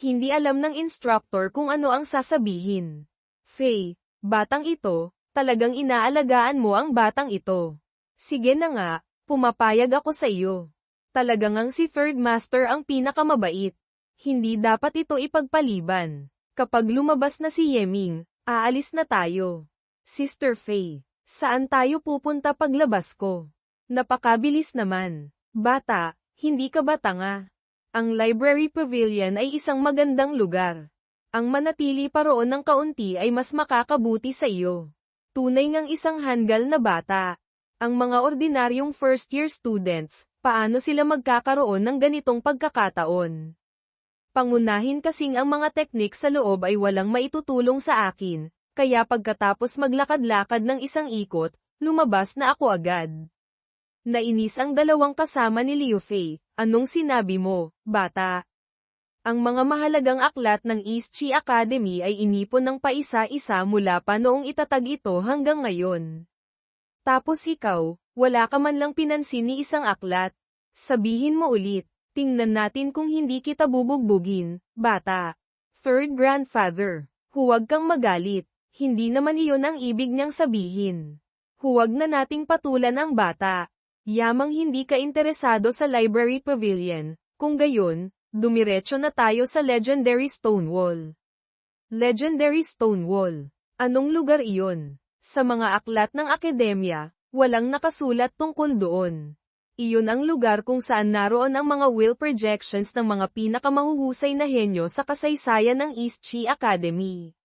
Hindi alam ng instructor kung ano ang sasabihin. Faye, batang ito, talagang inaalagaan mo ang batang ito. Sige na nga, pumapayag ako sa iyo. Talagang ang si Third Master ang pinakamabait. Hindi dapat ito ipagpaliban. Kapag lumabas na si Yeming, aalis na tayo. Sister Faye, saan tayo pupunta paglabas ko? Napakabilis naman. Bata, hindi ka ba tanga? Ang Library Pavilion ay isang magandang lugar. Ang manatili pa roon ng kaunti ay mas makakabuti sa iyo. Tunay ngang isang hanggal na bata. Ang mga ordinaryong first-year students, paano sila magkakaroon ng ganitong pagkakataon? Pangunahin kasing ang mga teknik sa loob ay walang maitutulong sa akin, kaya pagkatapos maglakad-lakad ng isang ikot, lumabas na ako agad. Nainis ang dalawang kasama ni Liu Fei. Anong sinabi mo, bata? Ang mga mahalagang aklat ng East Chi Academy ay inipon ng paisa-isa mula pa noong itatag ito hanggang ngayon. Tapos ikaw, wala ka man lang pinansin ni isang aklat. Sabihin mo ulit, tingnan natin kung hindi kita bubugbugin, bata. Third grandfather, huwag kang magalit, hindi naman iyon ang ibig niyang sabihin. Huwag na nating patulan ang bata. Yamang hindi ka interesado sa Library Pavilion, kung gayon, dumiretso na tayo sa Legendary Stonewall. Legendary Stonewall. Anong lugar iyon? Sa mga aklat ng akademya, walang nakasulat tungkol doon. Iyon ang lugar kung saan naroon ang mga will projections ng mga pinakamahuhusay na henyo sa kasaysayan ng East Chi Academy.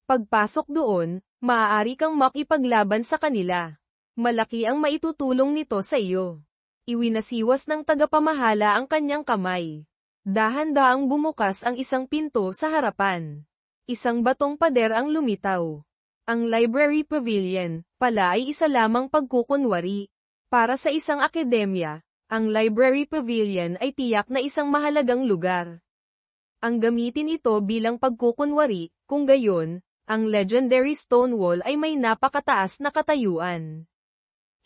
Pagpasok doon, maaari kang makipaglaban sa kanila. Malaki ang maitutulong nito sa iyo. Iwinasiwas ng tagapamahala ang kanyang kamay. Dahan-daang bumukas ang isang pinto sa harapan. Isang batong pader ang lumitaw. Ang Library Pavilion, pala ay isa lamang pagkukunwari. Para sa isang akademya, ang Library Pavilion ay tiyak na isang mahalagang lugar. Ang gamitin ito bilang pagkukunwari, kung gayon, ang Legendary Stonewall ay may napakataas na katayuan.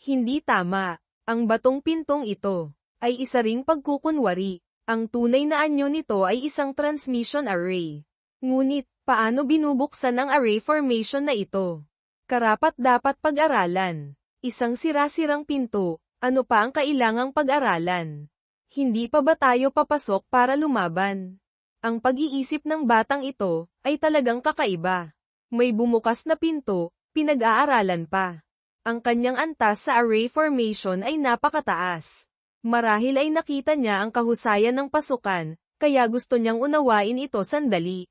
Hindi tama. Ang batong pintong ito ay isa ring pagkukunwari. Ang tunay na anyo nito ay isang transmission array. Ngunit, paano binubuksan ang array formation na ito? Karapat-dapat pag-aralan. Isang sira-sirang pinto, ano pa ang kailangang pag-aralan? Hindi pa ba tayo papasok para lumaban? Ang pag-iisip ng batang ito ay talagang kakaiba. May bumukas na pinto, pinag-aaralan pa. Ang kanyang antas sa array formation ay napakataas. Marahil ay nakita niya ang kahusayan ng pasukan, kaya gusto niyang unawain ito sandali.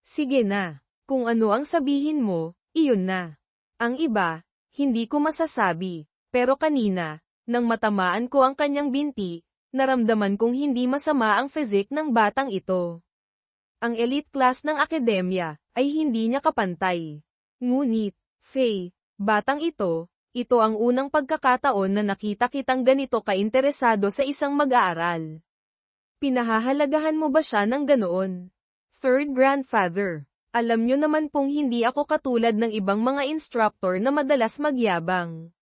Sige na. Kung ano ang sabihin mo, iyon na. Ang iba, hindi ko masasabi. Pero kanina, nang matamaan ko ang kanyang binti, naramdaman kong hindi masama ang physique ng batang ito. Ang elite class ng akademya ay hindi niya kapantay. Ngunit, Faye, batang ito ang unang pagkakataon na nakita kitang ganito kainteresado sa isang mag-aaral. Pinahahalagahan mo ba siya ng ganoon? Third grandfather, alam nyo naman pong hindi ako katulad ng ibang mga instructor na madalas magyabang.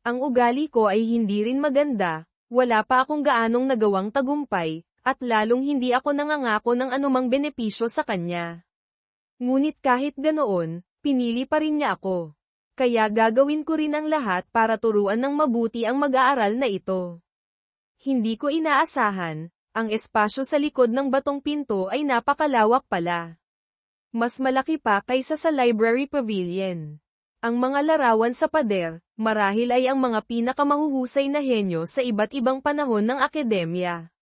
Ang ugali ko ay hindi rin maganda, wala pa akong gaanong nagawang tagumpay, at lalong hindi ako nangangako ng anumang benepisyo sa kanya. Ngunit kahit ganoon, pinili pa rin niya ako. Kaya gagawin ko rin ang lahat para turuan ng mabuti ang mag-aaral na ito. Hindi ko inaasahan, ang espasyo sa likod ng batong pinto ay napakalawak pala. Mas malaki pa kaysa sa Library Pavilion. Ang mga larawan sa pader, marahil ay ang mga pinakamahuhusay na henyo sa iba't ibang panahon ng akademya.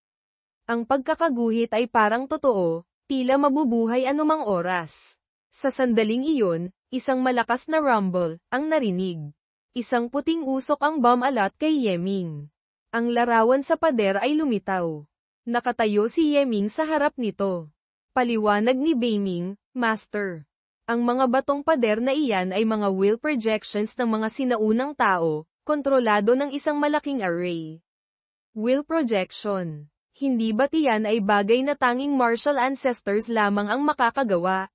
Ang pagkakaguhit ay parang totoo, tila mabubuhay anumang oras. Sa sandaling iyon, isang malakas na rumble ang narinig. Isang puting usok ang bumalat kay Yeming. Ang larawan sa pader ay lumitaw. Nakatayo si Yeming sa harap nito. Paliwanag ni Beiming, Master. Ang mga batong pader na iyan ay mga will projections ng mga sinaunang tao, kontrolado ng isang malaking array. Will projection. Hindi ba't iyan ay bagay na tanging martial ancestors lamang ang makakagawa?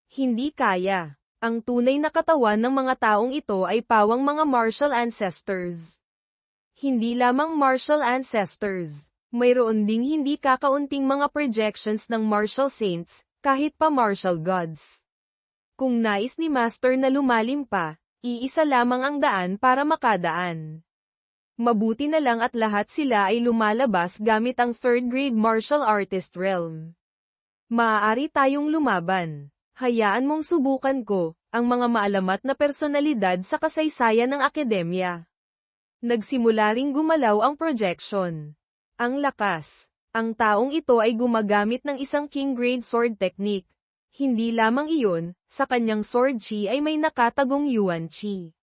Hindi kaya. Ang tunay na katawan ng mga taong ito ay pawang mga martial ancestors. Hindi lamang martial ancestors. Mayroon ding hindi kakaunting mga projections ng martial saints, kahit pa martial gods. Kung nais ni Master na lumalim pa, iisa lamang ang daan para makadaan. Mabuti na lang at lahat sila ay lumalabas gamit ang third-grade martial artist realm. Maaari tayong lumaban. Hayaan mong subukan ko, ang mga maalamat na personalidad sa kasaysayan ng akademya. Nagsimula ring gumalaw ang projection. Ang lakas. Ang taong ito ay gumagamit ng isang king-grade sword technique. Hindi lamang iyon, sa kanyang sword chi ay may nakatagong yuan chi.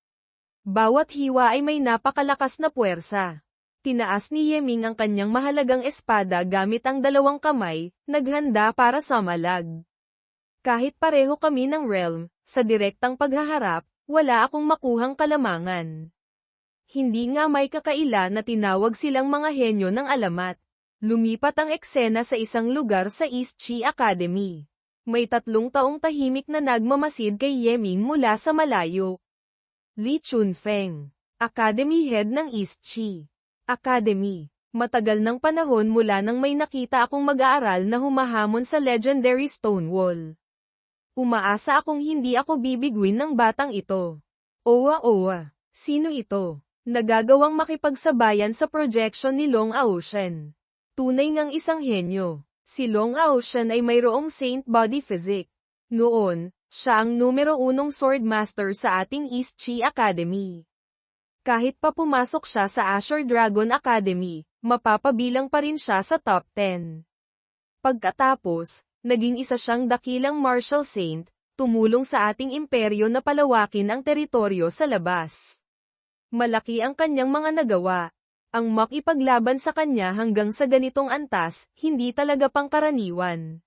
Bawat hiwa ay may napakalakas na puwersa. Tinaas ni Yeming ang kanyang mahalagang espada gamit ang dalawang kamay, naghanda para sumalag. Kahit pareho kami ng realm, sa direktang paghaharap, wala akong makuhang kalamangan. Hindi nga may kakaila na tinawag silang mga henyo ng alamat. Lumipat ang eksena sa isang lugar sa East Chi Academy. May 3 taong tahimik na nagmamasid kay Yeming mula sa malayo. Li Chunfeng, Academy Head ng East Chi Academy. Matagal ng panahon mula nang may nakita akong mag-aaral na humahamon sa legendary Stonewall. Umaasa akong hindi ako bibigwin ng batang ito. Owa, sino ito? Nagagawang makipagsabayan sa projection ni Long Aoshan. Tunay ngang isang henyo. Si Long Aoshan ay mayroong saint body physique. Noon, siya ang numero 1 sword master sa ating East Chi Academy. Kahit pa pumasok siya sa Azure Dragon Academy, mapapabilang pa rin siya sa top 10. Pagkatapos, naging isa siyang dakilang martial saint, tumulong sa ating imperyo na palawakin ang teritoryo sa labas. Malaki ang kanyang mga nagawa. Ang makipaglaban sa kanya hanggang sa ganitong antas, hindi talaga pangkaraniwan.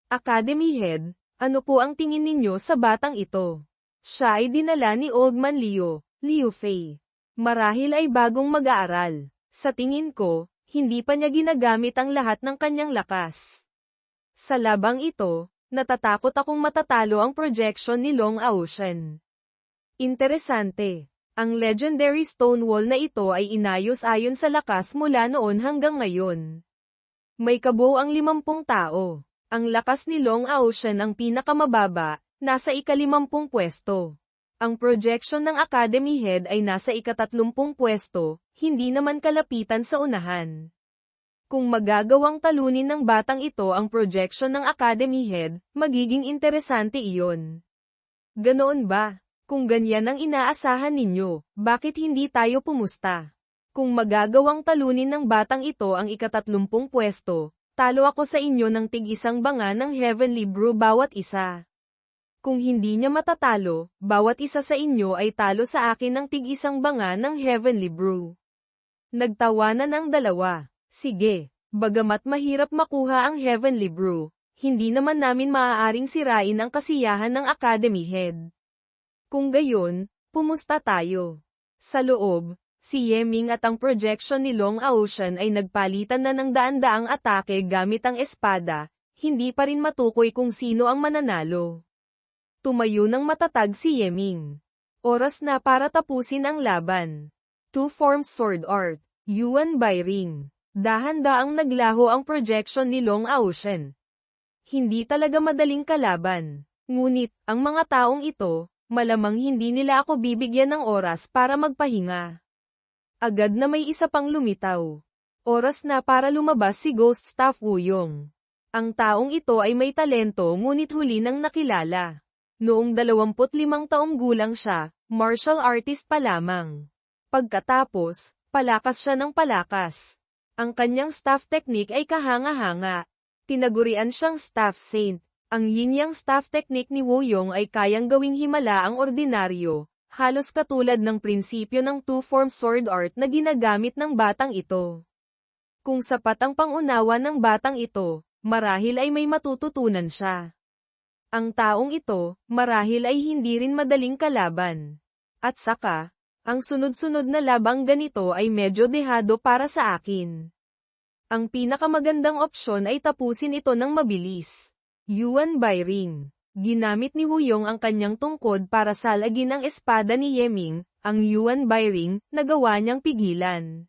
Academy Head, ano po ang tingin ninyo sa batang ito? Siya ay dinala ni Old Man Liu Fei. Marahil ay bagong mag-aaral. Sa tingin ko, hindi pa niya ginagamit ang lahat ng kanyang lakas. Sa labang ito, natatakot akong matatalo ang projection ni Long Aoshan. Interesante. Ang legendary Stonewall na ito ay inayos ayon sa lakas mula noon hanggang ngayon. May kabuo ang 50 tao. Ang lakas ni Long Aoshan ang pinakamababa, nasa ika-50 pwesto. Ang projection ng Academy Head ay nasa ika-30 pwesto, hindi naman kalapitan sa unahan. Kung magagawang talunin ng batang ito ang projection ng Academy Head, magiging interesante iyon. Ganoon ba? Kung ganyan ang inaasahan ninyo, bakit hindi tayo pumusta? Kung magagawang talunin ng batang ito ang ika-30 pwesto, talo ako sa inyo ng tig-isang banga ng Heavenly Brew bawat isa. Kung hindi niya matatalo, bawat isa sa inyo ay talo sa akin ng tig-isang banga ng Heavenly Brew. Nagtawanan ang dalawa. Sige, bagamat mahirap makuha ang Heavenly Brew, hindi naman namin maaaring sirain ang kasiyahan ng Academy Head. Kung gayon, pumusta tayo. Sa loob, si Yeming at ang projection ni Long Aoshan ay nagpalitan na ng daan-daang atake gamit ang espada, hindi pa rin matukoy kung sino ang mananalo. Tumayo ng matatag si Yeming. Oras na para tapusin ang laban. Two Forms Sword Art, Yuan by Ring. Dahan-daang naglaho ang projection ni Long Aoshan. Hindi talaga madaling kalaban. Ngunit, ang mga taong ito, malamang hindi nila ako bibigyan ng oras para magpahinga. Agad na may isa pang lumitaw. Oras na para lumabas si Ghost Staff Wuyong. Ang taong ito ay may talento ngunit huli nang nakilala. Noong 25 taong gulang siya, martial artist pa lamang. Pagkatapos, palakas siya ng palakas. Ang kanyang staff technique ay kahanga-hanga. Tinagurian siyang staff saint. Ang yin-yang staff technique ni Wuyong ay kayang gawing himala ang ordinaryo, halos katulad ng prinsipyo ng two-form sword art na ginagamit ng batang ito. Kung sapat ang pangunawa ng batang ito, marahil ay may matututunan siya. Ang taong ito, marahil ay hindi rin madaling kalaban. At saka, ang sunod-sunod na labang ganito ay medyo dehado para sa akin. Ang pinakamagandang opsyon ay tapusin ito ng mabilis. Yuan by Ring. Ginamit ni Wuyong ang kanyang tungkod para salagin ang espada ni Yeming, ang Yuan by Ring, nagawa niyang pigilan.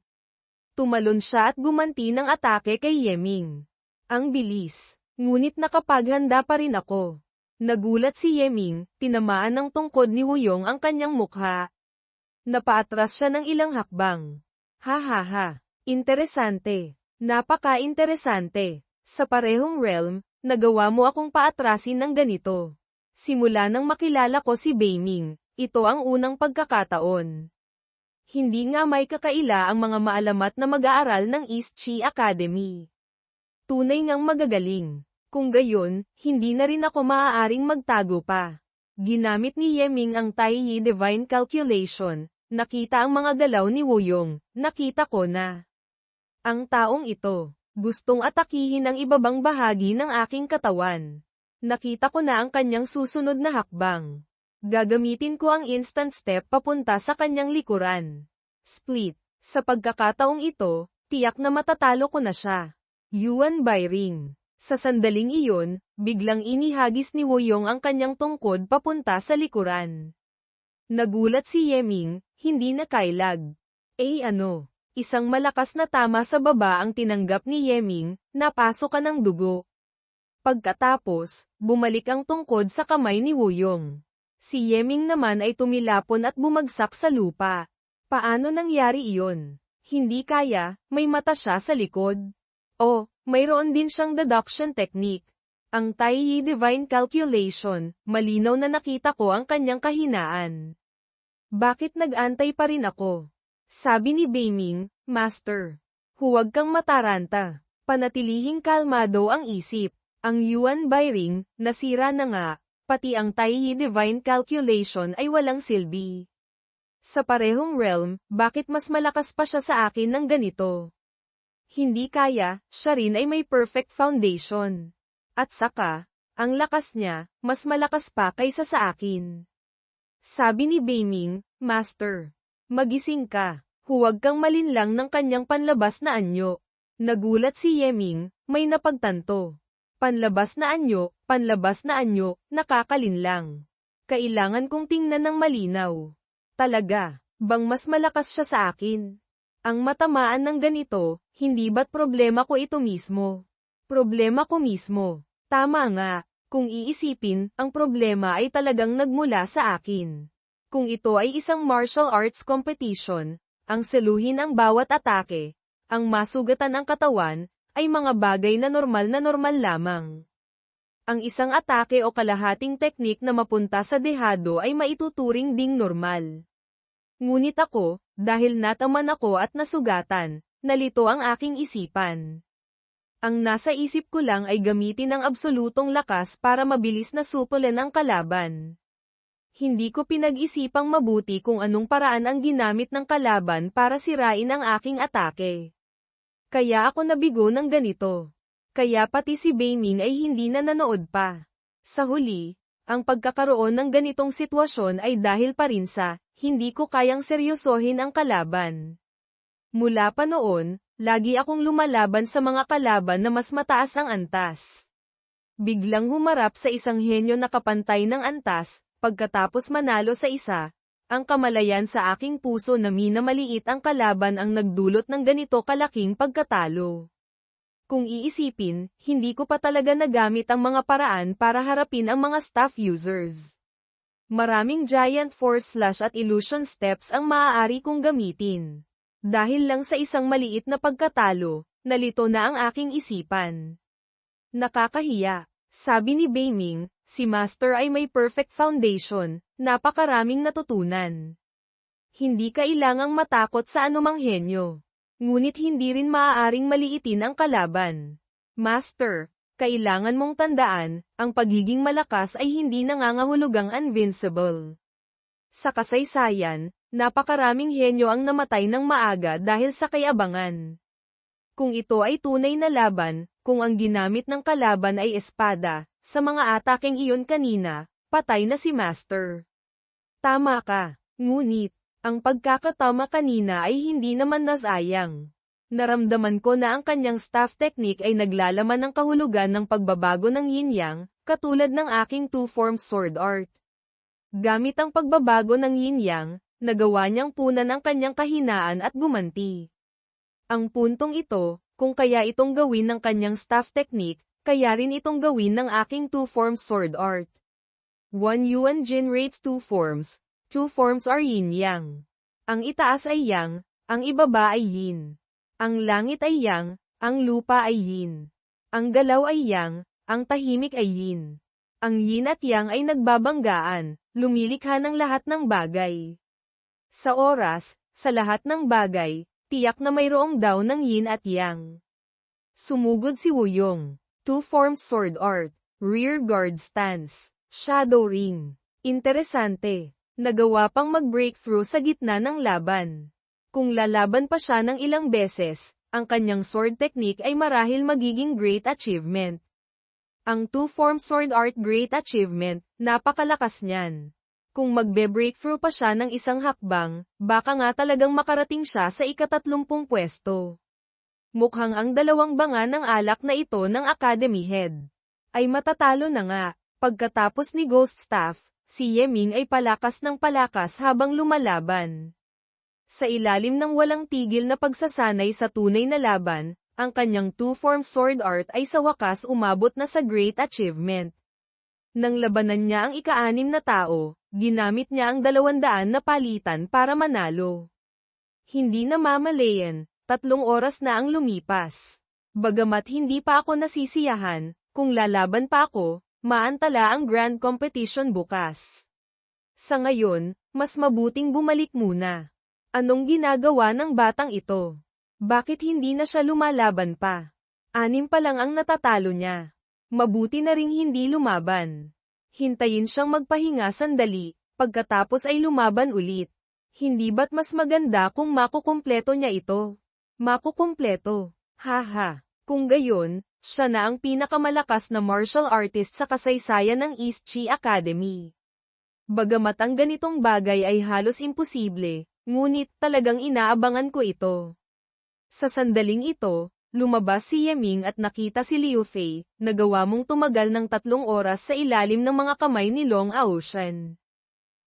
Tumalon siya at gumanti ng atake kay Yeming. Ang bilis. Ngunit nakapaghanda pa rin ako. Nagulat si Yeming, tinamaan ng tungkod ni Wuyong ang kanyang mukha. Napaatras siya ng ilang hakbang. Ha ha ha. Interesante. Napaka-interesante. Sa parehong realm, nagawa mo akong paatrasin ng ganito. Simula nang makilala ko si Beiming, ito ang unang pagkakataon. Hindi nga may kakaila ang mga maalamat na mag-aaral ng East Chi Academy. Tunay ngang magagaling. Kung gayon, hindi na rin ako maaaring magtago pa. Ginamit ni Yeming ang Tai Yi Divine Calculation. Nakita ang mga galaw ni Wuyong. Nakita ko na. Ang taong ito, gustong atakihin ang ibabang bahagi ng aking katawan. Nakita ko na ang kanyang susunod na hakbang. Gagamitin ko ang instant step papunta sa kanyang likuran. Split. Sa pagkakataong ito, tiyak na matatalo ko na siya. Yuan Bai Ring. Sa sandaling iyon, biglang inihagis ni Wuyong ang kanyang tungkod papunta sa likuran. Nagulat si Yeming, hindi nakailag. Ano? Isang malakas na tama sa baba ang tinanggap ni Yeming, napasok ka ng dugo. Pagkatapos, bumalik ang tungkod sa kamay ni Wuyong. Si Yeming naman ay tumilapon at bumagsak sa lupa. Paano nangyari iyon? Hindi kaya, may mata siya sa likod. Mayroon din siyang deduction technique. Ang Tai Yi Divine Calculation, malinaw na nakita ko ang kanyang kahinaan. Bakit nag-antay pa rin ako? Sabi ni Beiming, Master. Huwag kang mataranta. Panatilihing kalmado ang isip. Ang Yuan Bai Ring, nasira na nga, pati ang Tai Yi Divine Calculation ay walang silbi. Sa parehong realm, bakit mas malakas pa siya sa akin ng ganito? Hindi kaya, siya rin ay may perfect foundation. At saka, ang lakas niya, mas malakas pa kaysa sa akin. Sabi ni Beiming, Master. Magising ka. Huwag kang malinlang ng kanyang panlabas na anyo. Nagulat si Yeming, may napagtanto. Panlabas na anyo, nakakalinlang. Kailangan kong tingnan ng malinaw. Talaga, bang mas malakas siya sa akin? Ang matamaan ng ganito, hindi ba't problema ko ito mismo? Problema ko mismo. Tama nga, kung iisipin, ang problema ay talagang nagmula sa akin. Kung ito ay isang martial arts competition, ang seluhin ang bawat atake, ang masugatan ang katawan, ay mga bagay na normal lamang. Ang isang atake o kalahating teknik na mapunta sa dehado ay maituturing ding normal. Ngunit ako, dahil nataman ako at nasugatan, nalito ang aking isipan. Ang nasa isip ko lang ay gamitin ang absolutong lakas para mabilis na supulan ang kalaban. Hindi ko pinag-isipang mabuti kung anong paraan ang ginamit ng kalaban para sirain ang aking atake. Kaya ako nabigo ng ganito. Kaya pati si Beiming ay hindi na nanood pa. Sa huli, ang pagkakaroon ng ganitong sitwasyon ay dahil pa rin sa, hindi ko kayang seryosohin ang kalaban. Mula pa noon, lagi akong lumalaban sa mga kalaban na mas mataas ang antas. Biglang humarap sa isang henyo na kapantay ng antas, pagkatapos manalo sa isa, ang kamalayan sa aking puso na minamaliit ang kalaban ang nagdulot ng ganito kalaking pagkatalo. Kung iisipin, hindi ko pa talaga nagamit ang mga paraan para harapin ang mga staff users. Maraming Giant Force Slash at Illusion Steps ang maaari kong gamitin. Dahil lang sa isang maliit na pagkatalo, nalito na ang aking isipan. Nakakahiya. Sabi ni Beiming, si Master ay may perfect foundation, napakaraming natutunan. Hindi kailangang matakot sa anumang henyo. Ngunit hindi rin maaaring maliitin ang kalaban. Master, kailangan mong tandaan, ang pagiging malakas ay hindi nangangahulugang invincible. Sa kasaysayan, napakaraming henyo ang namatay ng maaga dahil sa kayabangan. Kung ito ay tunay na laban, kung ang ginamit ng kalaban ay espada, sa mga atakeng iyon kanina, patay na si Master. Tama ka, ngunit, ang pagkakatama kanina ay hindi naman nasayang. Naramdaman ko na ang kanyang staff technique ay naglalaman ng kahulugan ng pagbabago ng yin-yang, katulad ng aking two-form sword art. Gamit ang pagbabago ng yin-yang, nagawa niyang punan ang kanyang kahinaan at gumanti. Ang puntong ito, kung kaya itong gawin ng kanyang staff technique, kaya rin itong gawin ng aking two-form sword art. 1 Yuan Jin rates two forms. Two forms are yin-yang. Ang itaas ay yang, ang ibaba ay yin. Ang langit ay yang, ang lupa ay yin. Ang galaw ay yang, ang tahimik ay yin. Ang yin at yang ay nagbabanggaan, lumilikha ng lahat ng bagay. Sa oras, sa lahat ng bagay, tiyak na mayroong daw ng yin at yang. Sumugod si Wuyong. Two-form sword art, rear guard stance, shadow ring. Interesante. Nagawa pang mag-breakthrough sa gitna ng laban. Kung lalaban pa siya ng ilang beses, ang kanyang sword technique ay marahil magiging great achievement. Ang two-form sword art great achievement, napakalakas niyan. Kung magbe-breakthrough pa siya ng isang hakbang, baka nga talagang makarating siya sa ika-30 pwesto. Mukhang ang dalawang banga ng alak na ito ng Academy Head ay matatalo na nga. Pagkatapos ni Ghost Staff, si Yeming ay palakas ng palakas habang lumalaban. Sa ilalim ng walang tigil na pagsasanay sa tunay na laban, ang kanyang two-form sword art ay sa wakas umabot na sa great achievement. Nang labanan niya ang ika-6 na tao, ginamit niya ang 200 na palitan para manalo. Hindi na mamalayan, 3 oras na ang lumipas. Bagamat hindi pa ako nasisiyahan, kung lalaban pa ako, maantala ang grand competition bukas. Sa ngayon, mas mabuting bumalik muna. Anong ginagawa ng batang ito? Bakit hindi na siya lumalaban pa? 6 pa lang ang natatalo niya. Mabuti na ring hindi lumaban. Hintayin siyang magpahinga sandali, pagkatapos ay lumaban ulit. Hindi ba't mas maganda kung makukumpleto niya ito? Makukumpleto. Haha. Kung gayon, siya na ang pinakamalakas na martial artist sa kasaysayan ng East Chi Academy. Bagamat ang ganitong bagay ay halos imposible, ngunit talagang inaabangan ko ito. Sa sandaling ito, lumabas si Yeming at nakita si Liu Fei, nagawa mong tumagal ng 3 oras sa ilalim ng mga kamay ni Long Aoshan.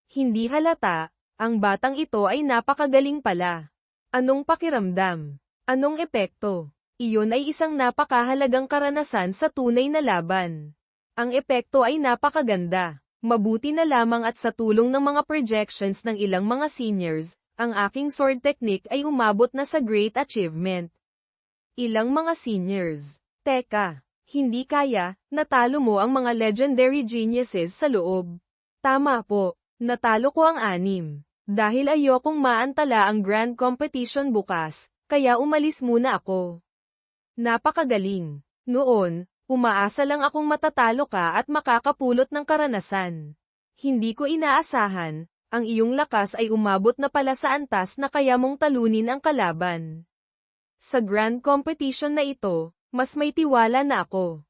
Hindi halata, ang batang ito ay napakagaling pala. Anong pakiramdam? Anong epekto? Iyon ay isang napakahalagang karanasan sa tunay na laban. Ang epekto ay napakaganda. Mabuti na lamang at sa tulong ng mga projections ng ilang mga seniors, ang aking sword technique ay umabot na sa great achievement. Ilang mga seniors. Teka, hindi kaya, natalo mo ang mga legendary geniuses sa loob. Tama po, natalo ko ang 6. Dahil ayokong maantala ang grand competition bukas, kaya umalis muna ako. Napakagaling. Noon, umaasa lang akong matatalo ka at makakapulot ng karanasan. Hindi ko inaasahan, ang iyong lakas ay umabot na pala sa antas na kaya mong talunin ang kalaban. Sa grand competition na ito, mas may tiwala na ako.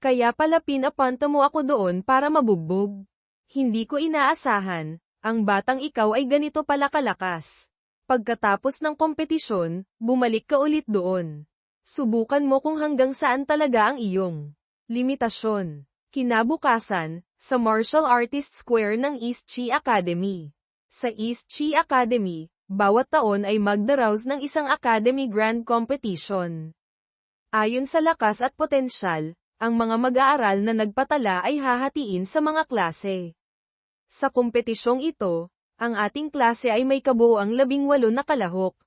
Kaya pala pinapunta mo ako doon para mabugbog. Hindi ko inaasahan, ang batang ikaw ay ganito pala kalakas. Pagkatapos ng kompetisyon, bumalik ka ulit doon. Subukan mo kung hanggang saan talaga ang iyong limitasyon. Kinabukasan, sa Martial Artist Square ng East Chi Academy. Sa East Chi Academy, bawat taon ay magdaraos ng isang Academy Grand Competition. Ayon sa lakas at potensyal, ang mga mag-aaral na nagpatala ay hahatiin sa mga klase. Sa kompetisyong ito, ang ating klase ay may kabuoang 18 na kalahok.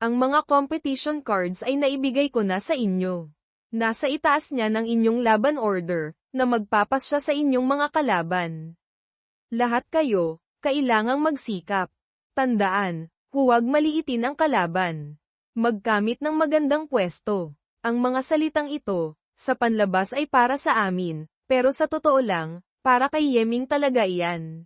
Ang mga competition cards ay naibigay ko na sa inyo. Nasa itaas niya ng inyong laban order, na magpapasya sa inyong mga kalaban. Lahat kayo, kailangang magsikap. Tandaan, huwag maliitin ang kalaban. Magkamit ng magandang pwesto. Ang mga salitang ito, sa panlabas ay para sa amin, pero sa totoo lang, para kay Yeming talaga iyan.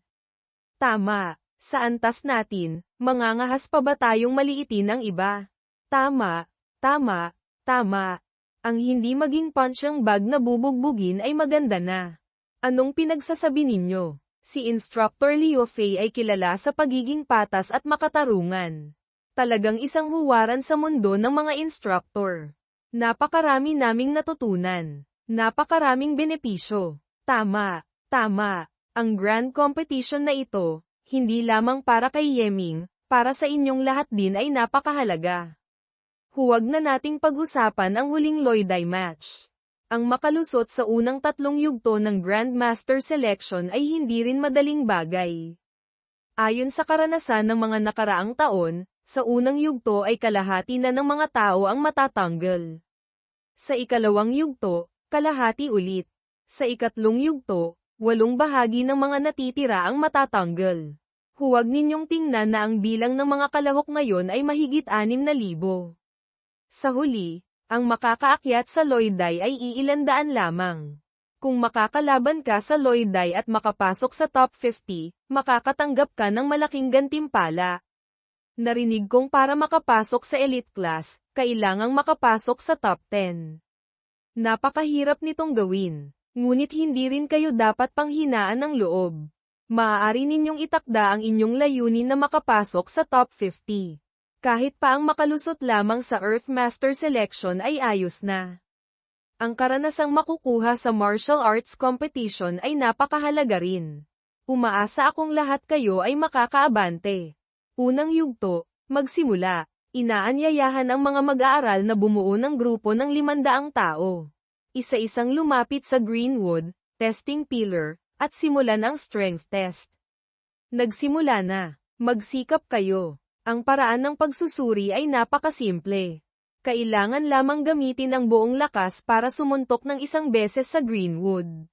Tama, sa antas natin, mangangahas pa ba tayong maliitin ang iba? Tama, tama, tama. Ang hindi maging punching bag na bubugbugin ay maganda na. Anong pinagsasabi ninyo? Si Instructor Liu Fei ay kilala sa pagiging patas at makatarungan. Talagang isang huwaran sa mundo ng mga instructor. Napakarami naming natutunan. Napakaraming benepisyo. Tama, tama. Ang grand competition na ito, hindi lamang para kay Yeming, para sa inyong lahat din ay napakahalaga. Huwag na nating pag-usapan ang huling Loidai match. Ang makalusot sa unang 3 yugto ng Grandmaster Selection ay hindi rin madaling bagay. Ayon sa karanasan ng mga nakaraang taon, sa unang yugto ay kalahati na ng mga tao ang matatanggal. Sa ikalawang yugto, kalahati ulit. Sa ikatlong yugto, 8 bahagi ng mga natitira ang matatanggal. Huwag ninyong tingnan na ang bilang ng mga kalahok ngayon ay mahigit 6,000. Sa huli, ang makakaakyat sa Loidai ay iilandaan lamang. Kung makakalaban ka sa Loidai at makapasok sa top 50, makakatanggap ka ng malaking gantimpala. Narinig kong para makapasok sa elite class, kailangang makapasok sa top 10. Napakahirap nitong gawin, ngunit hindi rin kayo dapat panghinaan ng loob. Maaari ninyong itakda ang inyong layunin na makapasok sa top 50. Kahit pa ang makalusot lamang sa Earthmaster Selection ay ayos na. Ang karanasang makukuha sa martial arts competition ay napakahalaga rin. Umaasa akong lahat kayo ay makakaabante. Unang yugto, magsimula. Inaanyayahan ang mga mag-aaral na bumuo ng grupo ng 500 tao. Isa-isang lumapit sa Greenwood, testing pillar, at simulan ang strength test. Nagsimula na. Magsikap kayo. Ang paraan ng pagsusuri ay napakasimple. Kailangan lamang gamitin ang buong lakas para sumuntok ng isang beses sa Greenwood.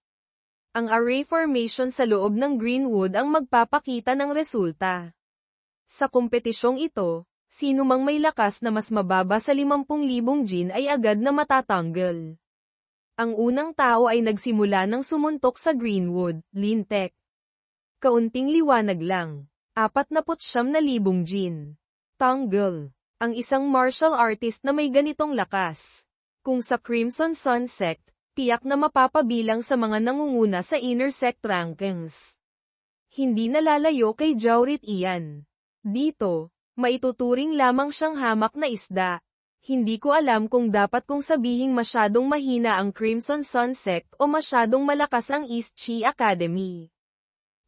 Ang array formation sa loob ng Greenwood ang magpapakita ng resulta. Sa kompetisyong ito, sino mang may lakas na mas mababa sa 50,000 Jin ay agad na matatanggal. Ang unang tao ay nagsimula ng sumuntok sa Greenwood, Lintek. Kaunting liwanag lang. 49,000 Jin. Tanggal. Ang isang martial artist na may ganitong lakas. Kung sa Crimson Sun Sect, tiyak na mapapabilang sa mga nangunguna sa inner sect rankings. Hindi nalalayo kay Jaurit iyan. Dito, maituturing lamang siyang hamak na isda. Hindi ko alam kung dapat kong sabihing masyadong mahina ang Crimson Sun Sect o masyadong malakas ang East Chi Academy.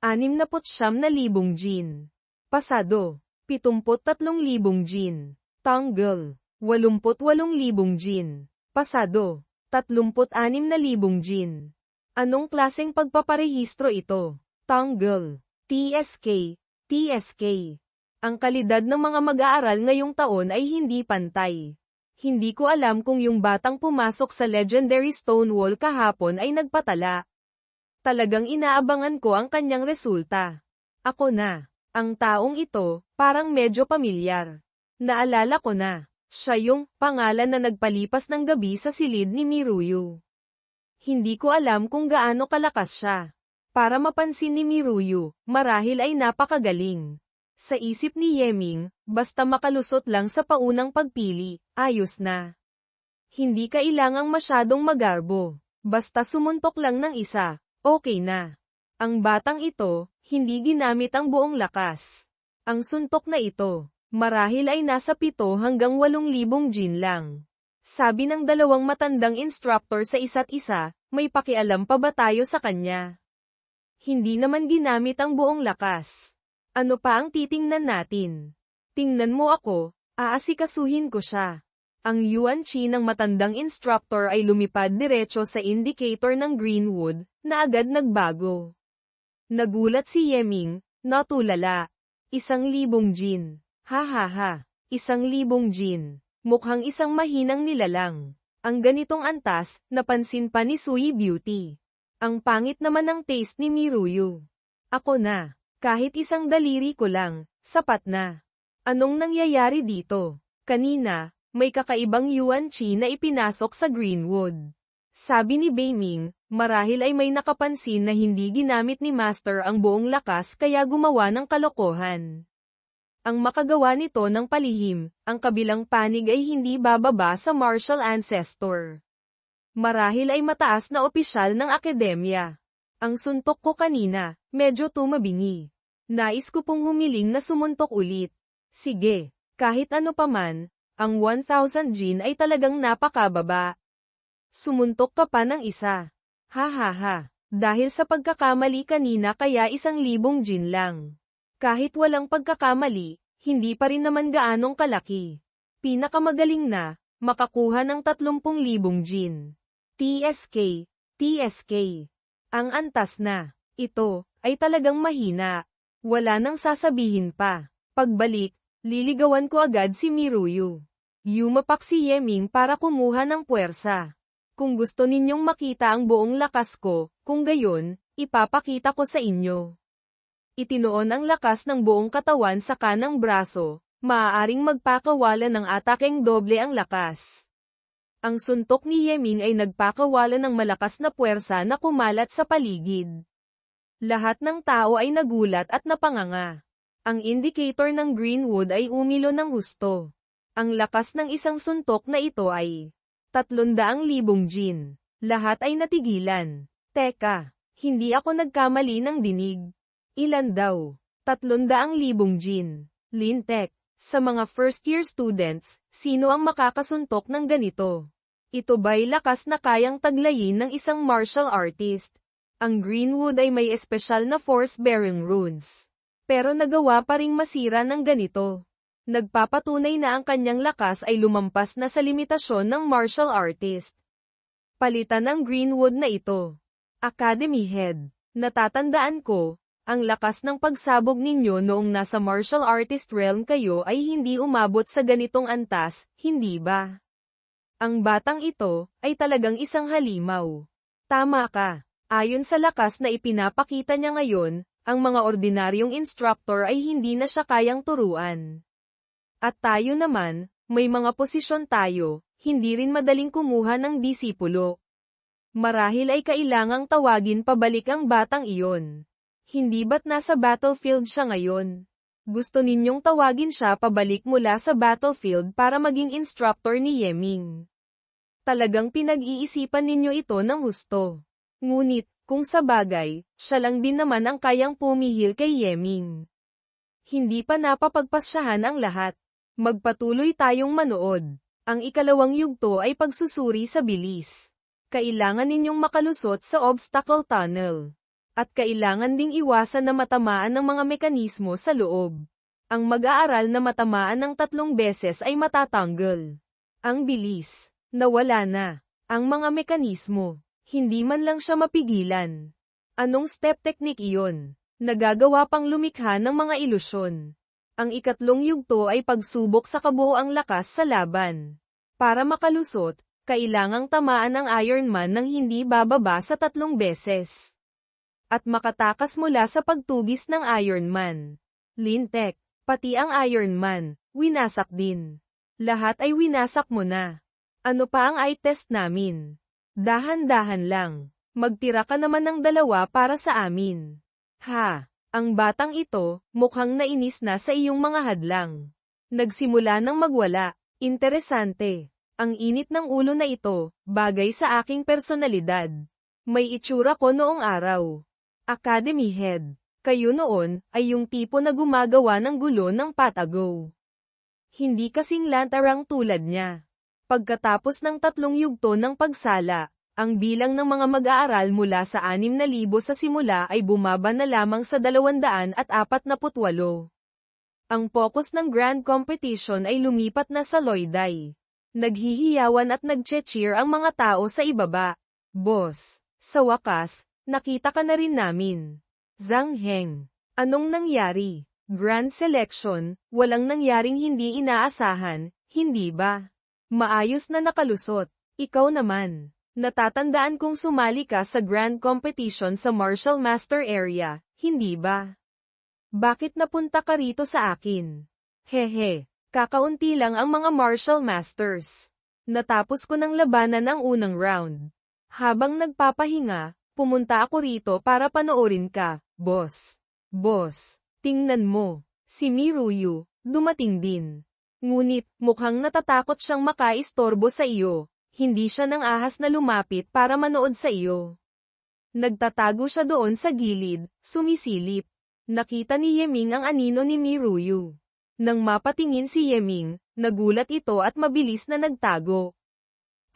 69,000 Jin. Pasado. 73,000 Jin. Tanggal. 88,000 Jin. Pasado. 36,000 Jin. Anong klaseng pagpaparehistro ito? Tanggal. TSK. TSK. Ang kalidad ng mga mag-aaral ngayong taon ay hindi pantay. Hindi ko alam kung yung batang pumasok sa Legendary Stonewall kahapon ay nagpatala. Talagang inaabangan ko ang kanyang resulta. Ako na. Ang taong ito, parang medyo pamilyar. Naalala ko na. Siya yung pangalan na nagpalipas ng gabi sa silid ni Miruyu. Hindi ko alam kung gaano kalakas siya. Para mapansin ni Miruyu, marahil ay napakagaling. Sa isip ni Yeming, basta makalusot lang sa paunang pagpili, ayos na. Hindi kailangang masyadong magarbo. Basta sumuntok lang ng isa, okay na. Ang batang ito, hindi ginamit ang buong lakas. Ang suntok na ito, marahil ay nasa 7 hanggang 8,000 Jin lang. Sabi ng dalawang matandang instructor sa isa't isa, may pakialam pa ba tayo sa kanya? Hindi naman ginamit ang buong lakas. Ano pa ang titingnan natin? Tingnan mo ako, aasikasuhin ko siya. Ang Yuan Chi ng matandang instructor ay lumipad diretso sa indicator ng Greenwood, na agad nagbago. Nagulat si Yeming, natulala. 1,000 Jin. Ha ha ha. 1,000 Jin. Mukhang isang mahinang nilalang. Ang ganitong antas, napansin pa ni Sui Beauty. Ang pangit naman ng taste ni Miruyu. Ako na. Kahit isang daliri ko lang, sapat na. Anong nangyayari dito? Kanina, may kakaibang Yuan Chi na ipinasok sa Greenwood. Sabi ni Beiming, marahil ay may nakapansin na hindi ginamit ni Master ang buong lakas kaya gumawa ng kalokohan. Ang makagawa nito ng palihim, ang kabilang panig ay hindi bababa sa martial ancestor. Marahil ay mataas na opisyal ng akademya. Ang suntok ko kanina, medyo tumabingi. Nais ko pong humiling na sumuntok ulit. Sige, kahit ano paman, ang 1,000 Jin ay talagang napakababa. Sumuntok ka pa ng isa. Ha ha ha, dahil sa pagkakamali kanina kaya 1,000 Jin lang. Kahit walang pagkakamali, hindi pa rin naman gaanong kalaki. Pinakamagaling na, makakuha ng 30,000 gin. TSK, TSK. Ang antas na. Ito, ay talagang mahina. Wala nang sasabihin pa. Pagbalik, liligawan ko agad si Miruyu. Yumapak si Yeming para kumuha ng puwersa. Kung gusto ninyong makita ang buong lakas ko, kung gayon, ipapakita ko sa inyo. Itinoon ang lakas ng buong katawan sa kanang braso, maaaring magpakawala ng atakeng doble ang lakas. Ang suntok ni Yeming ay nagpakawala ng malakas na puwersa na kumalat sa paligid. Lahat ng tao ay nagulat at napanganga. Ang indicator ng Greenwood ay umilo ng husto. Ang lakas ng isang suntok na ito ay 300,000 gin. Lahat ay natigilan. Teka, hindi ako nagkamali ng dinig. Ilan daw? 300,000 gin. Lintek. Sa mga first-year students, sino ang makakasuntok ng ganito? Ito ba'y lakas na kayang taglayin ng isang martial artist? Ang Greenwood ay may espesyal na force-bearing runes. Pero nagawa pa ring masira ng ganito. Nagpapatunay na ang kanyang lakas ay lumampas na sa limitasyon ng martial artist. Palitan ang Greenwood na ito. Academy Head. Natatandaan ko, ang lakas ng pagsabog ninyo noong nasa martial artist realm kayo ay hindi umabot sa ganitong antas, hindi ba? Ang batang ito, ay talagang isang halimaw. Tama ka. Ayon sa lakas na ipinapakita niya ngayon, ang mga ordinaryong instructor ay hindi na siya kayang turuan. At tayo naman, may mga posisyon tayo, hindi rin madaling kumuha ng disipulo. Marahil ay kailangang tawagin pabalik ang batang iyon. Hindi ba't nasa battlefield siya ngayon? Gusto ninyong tawagin siya pabalik mula sa battlefield para maging instructor ni Yeming. Talagang pinag-iisipan ninyo ito ng husto. Ngunit, kung sa bagay, siya lang din naman ang kayang pumihil kay Yeming. Hindi pa napapagpasyahan ang lahat. Magpatuloy tayong manood. Ang ikalawang yugto ay pagsusuri sa bilis. Kailangan ninyong makalusot sa obstacle tunnel. At kailangan ding iwasan na matamaan ng mga mekanismo sa loob. Ang mag-aaral na matamaan ng 3 beses ay matatanggal. Ang bilis. Nawala na. Ang mga mekanismo. Hindi man lang siya mapigilan. Anong step technique iyon? Nagagawa pang lumikha ng mga ilusyon. Ang ikatlong yugto ay pagsubok sa kabuoang lakas sa laban. Para makalusot, kailangang tamaan ang Iron Man ng hindi bababa sa 3 beses. At makatakas mula sa pagtugis ng Iron Man. Lintek, pati ang Iron Man, winasak din. Lahat ay winasak mo na. Ano pa ang eye test namin? Dahan-dahan lang. Magtira ka naman ng 2 para sa amin. Ha, ang batang ito, mukhang nainis na sa iyong mga hadlang. Nagsimula nang magwala. Interesante. Ang init ng ulo na ito, bagay sa aking personalidad. May itsura ko noong araw. Academy Head. Kayo noon, ay yung tipo na gumagawa ng gulo ng patago. Hindi kasing lantarang tulad niya. Pagkatapos ng 3 yugto ng pagsala, ang bilang ng mga mag-aaral mula sa 6,000 sa simula ay bumaba na lamang sa 248. Ang focus ng grand competition ay lumipat na sa Loiday. Naghihiyawan at nagche-cheer ang mga tao sa ibaba. Boss, sa wakas, nakita ka na rin namin. Zhang Heng. Anong nangyari? Grand selection, walang nangyaring hindi inaasahan, hindi ba? Maayos na nakalusot. Ikaw naman. Natatandaan kong sumali ka sa grand competition sa Martial Master Area, hindi ba? Bakit napunta ka rito sa akin? Hehe, kakaunti lang ang mga Martial Masters. Natapos ko ng labanan ang unang round. Habang nagpapahinga, pumunta ako rito para panoorin ka, boss. Boss, tingnan mo. Si Miruyu, dumating din. Ngunit, mukhang natatakot siyang makaistorbo sa iyo. Hindi siya nang ahas na lumapit para manood sa iyo. Nagtatago siya doon sa gilid, sumisilip. Nakita ni Yeming ang anino ni Miruyu. Nang mapatingin si Yeming, nagulat ito at mabilis na nagtago.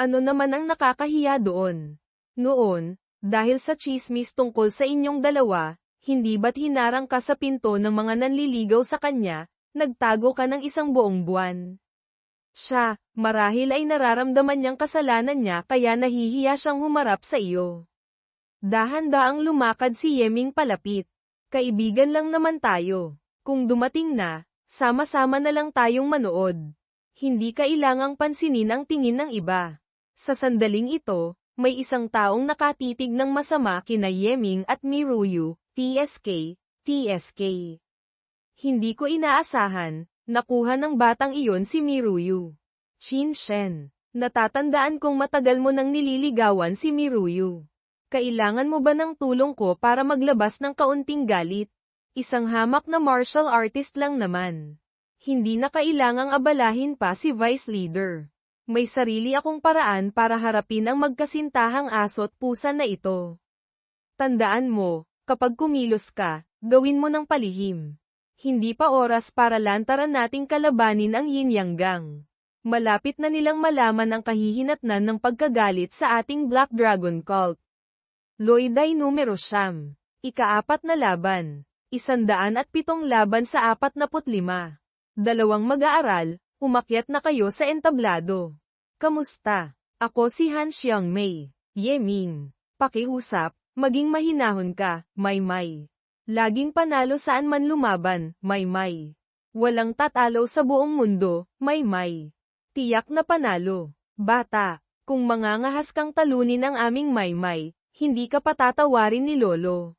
Ano naman ang nakakahiya doon? Noon, dahil sa tsismis tungkol sa inyong dalawa, hindi ba't hinarang ka sa pinto ng mga nanliligaw sa kanya, nagtago ka ng 1 buong buwan? Siya, marahil ay nararamdaman niyang kasalanan niya kaya nahihiya siyang humarap sa iyo. Dahan-daang lumakad si Yeming palapit. Kaibigan lang naman tayo. Kung dumating na, sama-sama na lang tayong manood. Hindi kailangang pansinin ang tingin ng iba. Sa sandaling ito, may isang taong nakatitig ng masama kina Yeming at Miruyu, TSK. Hindi ko inaasahan, nakuha ng batang iyon si Miruyu. Qin Shen, natatandaan kong matagal mo nang nililigawan si Miruyu. Kailangan mo ba ng tulong ko para maglabas ng kaunting galit? Isang hamak na martial artist lang naman. Hindi na kailangang abalahin pa si Vice Leader. May sarili akong paraan para harapin ang magkasintahang aso't pusa na ito. Tandaan mo, kapag kumilos ka, gawin mo ng palihim. Hindi pa oras para lantaran nating kalabanin ang Yin Yang Gang. Malapit na nilang malaman ang kahihinatnan ng pagkagalit sa ating Black Dragon Cult. Loiday numero siyam. Ika-4 na laban. 107 laban sa 45. Dalawang mag-aaral, umakyat na kayo sa entablado. Kamusta? Ako si Han Xiangmei. Yeming. Pakiusap, maging mahinahon ka, Maymay. Laging panalo saan man lumaban, Maymay. Walang tatalo sa buong mundo, Maymay. Tiyak na panalo. Bata, kung mangangahas kang talunin ang aming Maymay, hindi ka patatawarin ni Lolo.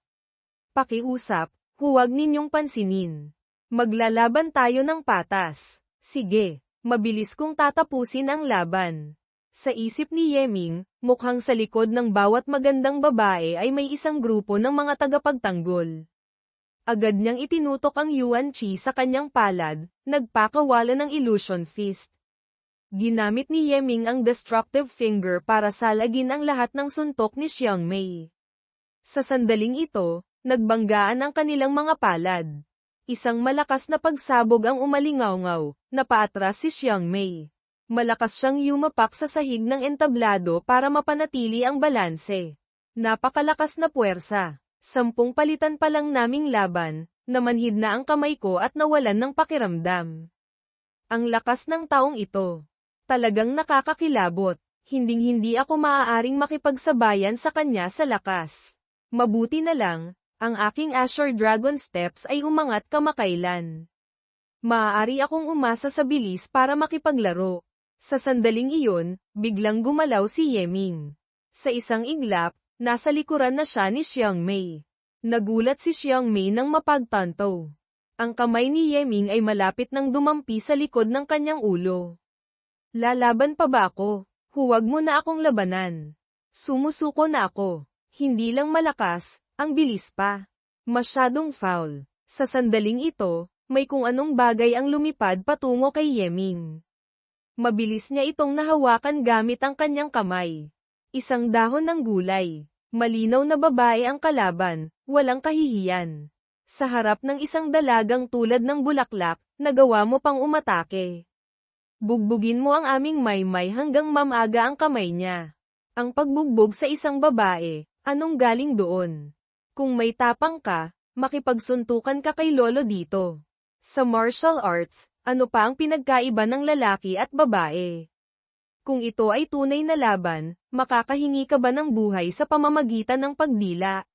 Pakiusap, huwag ninyong pansinin. Maglalaban tayo ng patas. Sige, mabilis kong tatapusin ang laban. Sa isip ni Yeming, mukhang sa likod ng bawat magandang babae ay may isang grupo ng mga tagapagtanggol. Agad niyang itinutok ang Yuan Chi sa kanyang palad, nagpakawala ng illusion fist. Ginamit ni Yeming ang destructive finger para salagin ang lahat ng suntok ni Xiangmei. Sa sandaling ito, nagbanggaan ang kanilang mga palad. Isang malakas na pagsabog ang umalingaw-ngaw, napaatras si Xiangmei. Malakas siyang yumapak sa sahig ng entablado para mapanatili ang balanse. Napakalakas na puwersa. 10 palitan pa lang naming laban, namanhid na ang kamay ko at nawalan ng pakiramdam. Ang lakas ng taong ito. Talagang nakakakilabot. Hinding-hindi ako maaaring makipagsabayan sa kanya sa lakas. Mabuti na lang, ang aking Azure Dragon Steps ay umangat kamakailan. Maaari akong umasa sa bilis para makipaglaro. Sa sandaling iyon, biglang gumalaw si Yeming. Sa isang iglap, nasa likuran na siya ni Xiangmei. Nagulat si Xiangmei nang mapagtanto. Ang kamay ni Yeming ay malapit nang dumampi sa likod ng kanyang ulo. Lalaban pa ba ako? Huwag mo na akong labanan. Sumusuko na ako. Hindi lang malakas, ang bilis pa. Masyadong foul. Sa sandaling ito, may kung anong bagay ang lumipad patungo kay Yeming. Mabilis niya itong nahawakan gamit ang kanyang kamay. Isang dahon ng gulay. Malinaw na babae ang kalaban, walang kahihiyan. Sa harap ng isang dalagang tulad ng bulaklak, nagawa mo pang umatake. Bugbugin mo ang aming Maymay hanggang mamaga ang kamay niya. Ang pagbugbog sa isang babae, anong galing doon? Kung may tapang ka, makipagsuntukan ka kay Lolo dito. Sa martial arts, ano pa ang pinagkaiba ng lalaki at babae? Kung ito ay tunay na laban, makakahingi ka ba ng buhay sa pamamagitan ng pagdila?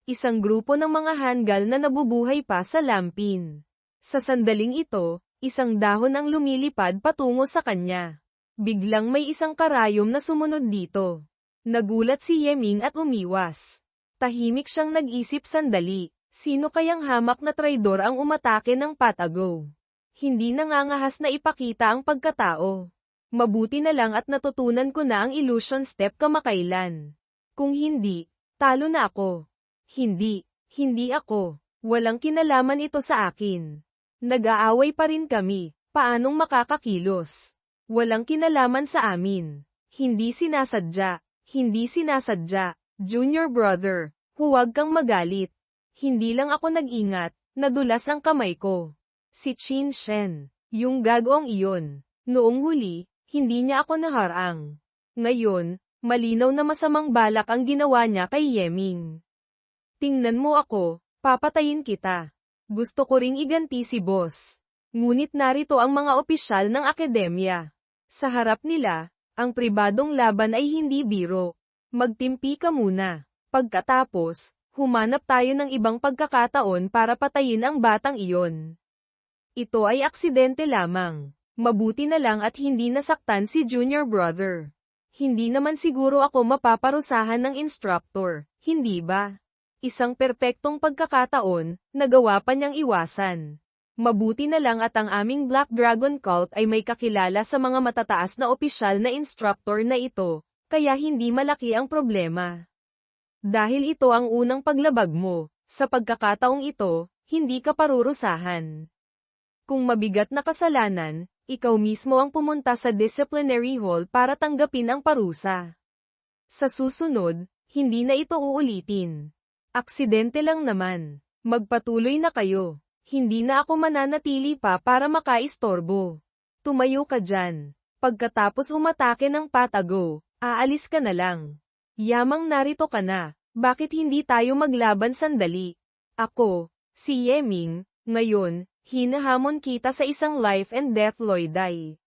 Isang grupo ng mga hanggal na nabubuhay pa sa lampin. Sa sandaling ito, isang dahon ang lumilipad patungo sa kanya. Biglang may isang karayom na sumunod dito. Nagulat si Yeming at umiwas. Tahimik siyang nag-isip sandali. Sino kayang hamak na traidor ang umatake ng patago? Hindi nangangahas na ipakita ang pagkatao. Mabuti na lang at natutunan ko na ang illusion step kamakailan. Kung hindi, talo na ako. Hindi ako. Walang kinalaman ito sa akin. Nag-aaway pa rin kami, paanong makakakilos? Walang kinalaman sa amin. Hindi sinasadya. Junior brother, huwag kang magalit. Hindi lang ako nag-ingat, nadulas ang kamay ko. Si Qin Shen, yung gagawang iyon. Noong huli, hindi niya ako naharang. Ngayon, malinaw na masamang balak ang ginawa niya kay Yeming. Tingnan mo ako, papatayin kita. Gusto ko ring iganti si boss. Ngunit narito ang mga opisyal ng akademya. Sa harap nila, ang pribadong laban ay hindi biro. Magtimpi ka muna. Pagkatapos, humanap tayo ng ibang pagkakataon para patayin ang batang iyon. Ito ay aksidente lamang. Mabuti na lang at hindi nasaktan si junior brother. Hindi naman siguro ako mapaparusahan ng instructor, hindi ba? Isang perpektong pagkakataon, nagawa pa niyang iwasan. Mabuti na lang at ang aming Black Dragon Cult ay may kakilala sa mga matataas na opisyal na instructor na ito, kaya hindi malaki ang problema. Dahil ito ang unang paglabag mo, sa pagkakataong ito, hindi ka parurusahan. Kung mabigat na kasalanan, ikaw mismo ang pumunta sa disciplinary hall para tanggapin ang parusa. Sa susunod, hindi na ito uulitin. Aksidente lang naman. Magpatuloy na kayo. Hindi na ako mananatili pa para makaistorbo. Tumayo ka dyan. Pagkatapos umatake ng patago, aalis ka na lang. Yamang narito ka na, bakit hindi tayo maglaban sandali? Ako, si Yeming, ngayon, hinahamon kita sa isang life and death loiday.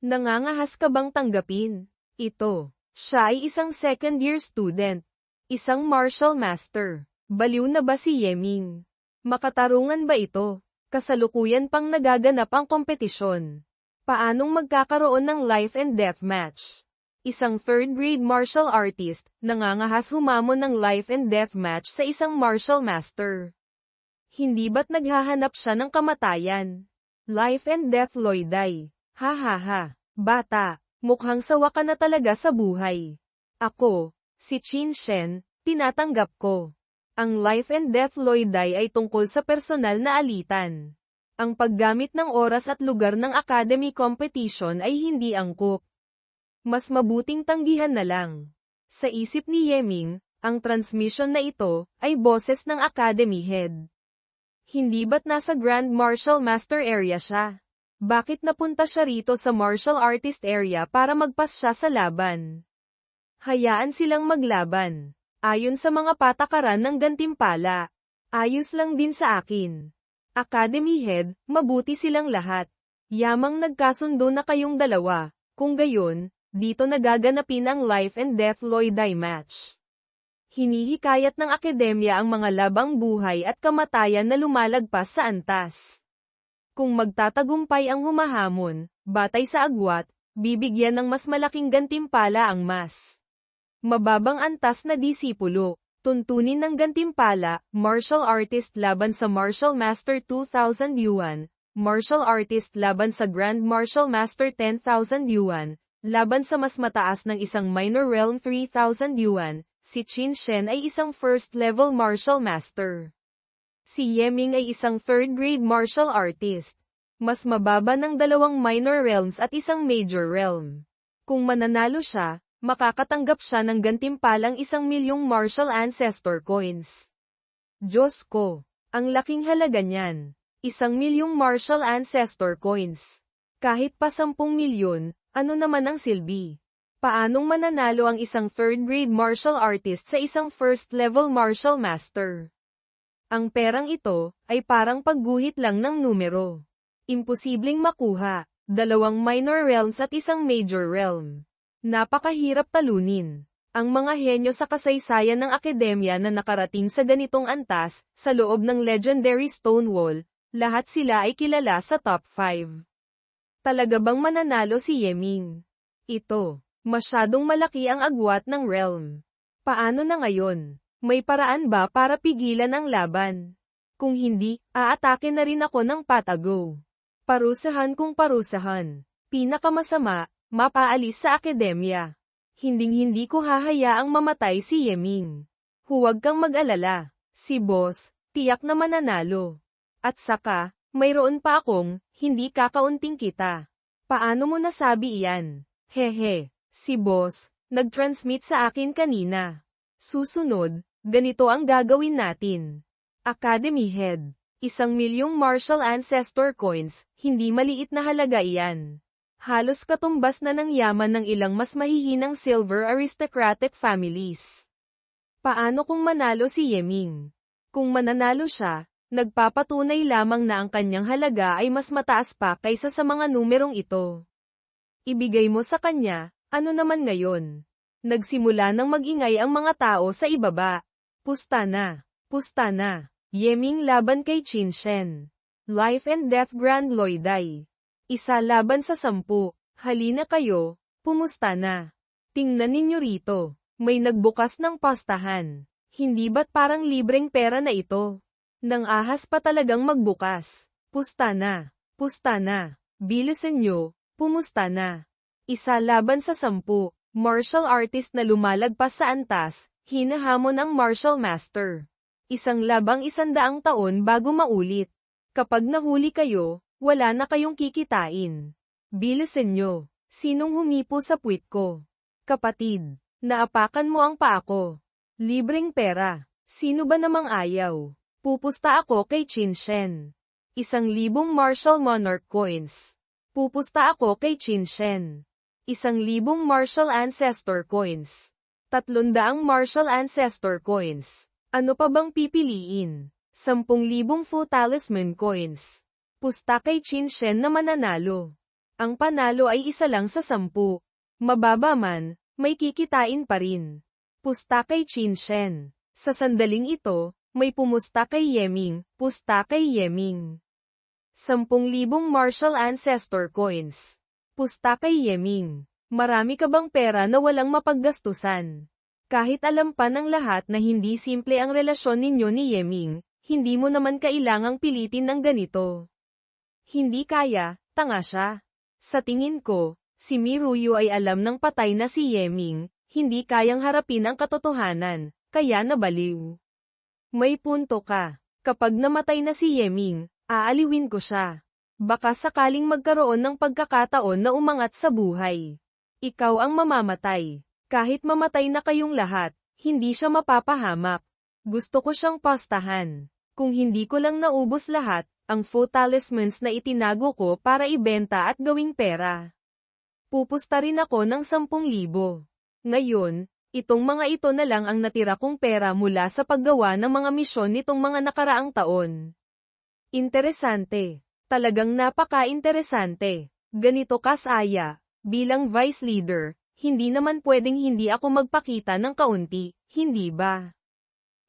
Nangangahas ka bang tanggapin? Ito, siya ay isang second-year student. Isang martial master. Baliw na ba si Yeming? Makatarungan ba ito? Kasalukuyan pang nagaganap ang kompetisyon. Paanong magkakaroon ng life and death match? Isang third-grade martial artist, nangangahas humamon ng life and death match sa isang martial master. Hindi ba't naghahanap siya ng kamatayan? Life and death loiday. Ha ha ha. Bata, mukhang sawa ka na talaga sa buhay. Ako, si Qin Shen, tinatanggap ko. Ang life and death loiday ay tungkol sa personal na alitan. Ang paggamit ng oras at lugar ng academy competition ay hindi angkop. Mas mabuting tanggihan na lang. Sa isip ni Yeming, ang transmission na ito ay boses ng academy head. Hindi ba't nasa Grand Martial Master area siya? Bakit napunta siya rito sa martial artist area para magpas siya sa laban? Hayaan silang maglaban. Ayon sa mga patakaran ng gantimpala. Ayos lang din sa akin. Academy Head, mabuti silang lahat. Yamang nagkasundo na kayong dalawa. Kung gayon, dito nagaganapin ang life and death loiday match. Hinihikayat ng akademya ang mga labang buhay at kamatayan na lumalagpas sa antas. Kung magtatagumpay ang humahamon, batay sa agwat, bibigyan ng mas malaking gantimpala ang mas mababang antas na disipulo. Tuntunin ng gantimpala, martial artist laban sa martial master 2,000 yuan, martial artist laban sa grand martial master 10,000 yuan, laban sa mas mataas ng isang minor realm 3,000 yuan, si Qin Shen ay isang first level martial master. Si Yeming ay isang third grade martial artist. Mas mababa ng dalawang minor realms at isang major realm. Kung mananalo siya, makakatanggap siya ng gantimpalang 1,000,000 martial ancestor coins. Diyos ko, ang laking halaga niyan. 1,000,000 martial ancestor coins. Kahit pa 10,000,000, ano naman ang silbi? Paanong mananalo ang isang third-grade martial artist sa isang first-level martial master? Ang perang ito, ay parang pagguhit lang ng numero. Imposibleng makuha, 2 minor realms at isang major realm. Napakahirap talunin. Ang mga henyo sa kasaysayan ng akademya na nakarating sa ganitong antas, sa loob ng legendary Stonewall, lahat sila ay kilala sa top 5. Talaga bang mananalo si Yeming? Ito, masyadong malaki ang agwat ng realm. Paano na ngayon? May paraan ba para pigilan ang laban? Kung hindi, aatake na rin ako ng patago. Parusahan kung parusahan. Pinakamasama, mapaalis sa akademya. Hinding-hindi ko hahayaang mamatay si Yeming. Huwag kang mag-alala. Si boss, tiyak na mananalo. At saka, mayroon pa akong, hindi kakaunting kita. Paano mo nasabi iyan? Hehe, si boss, nag-transmit sa akin kanina. Susunod, ganito ang gagawin natin. Academy Head. 1,000,000 martial ancestor coins, hindi maliit na halaga iyan. Halos katumbas na ng yaman ng ilang mas mahihinang silver aristocratic families. Paano kung manalo si Yeming? Kung mananalo siya, Nagpapatunay lamang na ang kanyang halaga ay mas mataas pa kaysa sa mga numerong ito. Ibigay mo sa kanya, ano naman ngayon? Nagsimula nang magingay ang mga tao sa ibaba. Pusta na. Pusta na. Yeming laban kay Qin Shen. Life and Death Grand Loi Dai. Isa laban sa 10. Halina kayo, pumusta na. Tingnan ninyo rito. May nagbukas ng pastahan. Hindi ba't parang libreng pera na ito? Nang ahas pa talagang magbukas. Pusta na. Pusta na. Bilisan nyo, pumusta na. Isa laban sa 10. Martial artist na lumalagpas sa antas, hinahamon ang martial master. Isang labang 100 taon bago maulit. Kapag nahuli kayo, wala na kayong kikitain. Bilisan nyo. Sinong humipo sa puwit ko? Kapatid, naapakan mo ang paa ko. Libreng pera. Sino ba namang ayaw? Pupusta ako kay Qin Shen. 1,000 martial monarch coins. Pupusta ako kay Qin Shen. 1,000 martial ancestor coins. 300 martial ancestor coins. Ano pa bang pipiliin? 10,000 Fu talisman coins. Pusta kay Qin Shen na mananalo. Ang panalo ay isa lang sa 10. Mababa man, may kikitain pa rin. Pusta kay Qin Shen. Sa sandaling ito, may pumusta kay Yeming, pusta kay Yeming. 10,000 martial ancestor coins. Pusta kay Yeming. Marami ka bang pera na walang mapaggastusan? Kahit alam pa ng lahat na hindi simple ang relasyon ninyo ni Yeming, hindi mo naman kailangang pilitin ng ganito. Hindi kaya, tanga siya. Sa tingin ko, si Miruyu ay alam ng patay na si Yeming, hindi kayang harapin ang katotohanan, kaya nabaliw. May punto ka. Kapag namatay na si Yeming, aaliwin ko siya. Baka sakaling magkaroon ng pagkakataon na umangat sa buhay. Ikaw ang mamamatay. Kahit mamatay na kayong lahat, hindi siya mapapahamak. Gusto ko siyang pastahan. Kung hindi ko lang naubos lahat, ang Fu talismans na itinago ko para ibenta at gawing pera. Pupusta rin ako ng 10,000. Ngayon, itong mga ito na lang ang natira kong pera mula sa paggawa ng mga misyon nitong mga nakaraang taon. Interesante. Talagang napaka-interesante. Ganito kasaya. Bilang vice leader, hindi naman pwedeng hindi ako magpakita ng kaunti, hindi ba?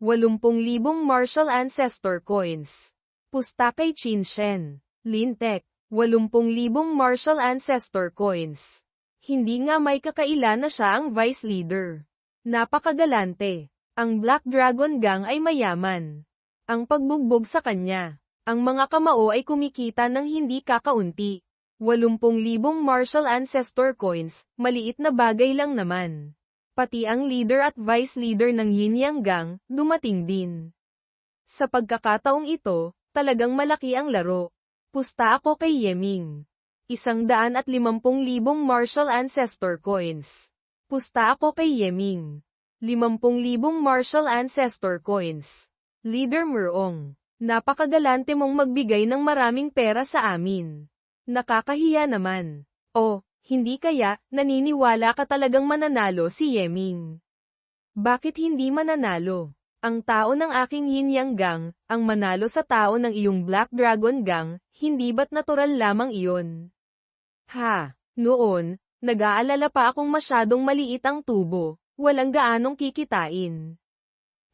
80,000 martial ancestor coins. Pusta kay Qin Shen. Lintek. 80,000 martial ancestor coins. Hindi nga may kakaila na siya ang vice leader. Napakagalante. Ang Black Dragon Gang ay mayaman. Ang pagbugbog sa kanya. Ang mga kamao ay kumikita ng hindi kakaunti. 80,000 martial ancestor coins, maliit na bagay lang naman. Pati ang leader at vice leader ng Yin Yang Gang, dumating din. Sa pagkakataong ito, talagang malaki ang laro. Pusta ako kay Yeming. 150,000 martial ancestor coins. Pusta ako kay Yeming. 50,000 martial ancestor coins. Leader Murong. Napakagalante mong magbigay ng maraming pera sa amin. Nakakahiya naman. O, hindi kaya, naniniwala ka talagang mananalo si Yeming? Bakit hindi mananalo? Ang tao ng aking Yin Yang Gang, ang manalo sa tao ng iyong Black Dragon Gang, hindi ba't natural lamang iyon? Ha, noon, nag-aalala pa akong masyadong maliit ang tubo, walang gaanong kikitain.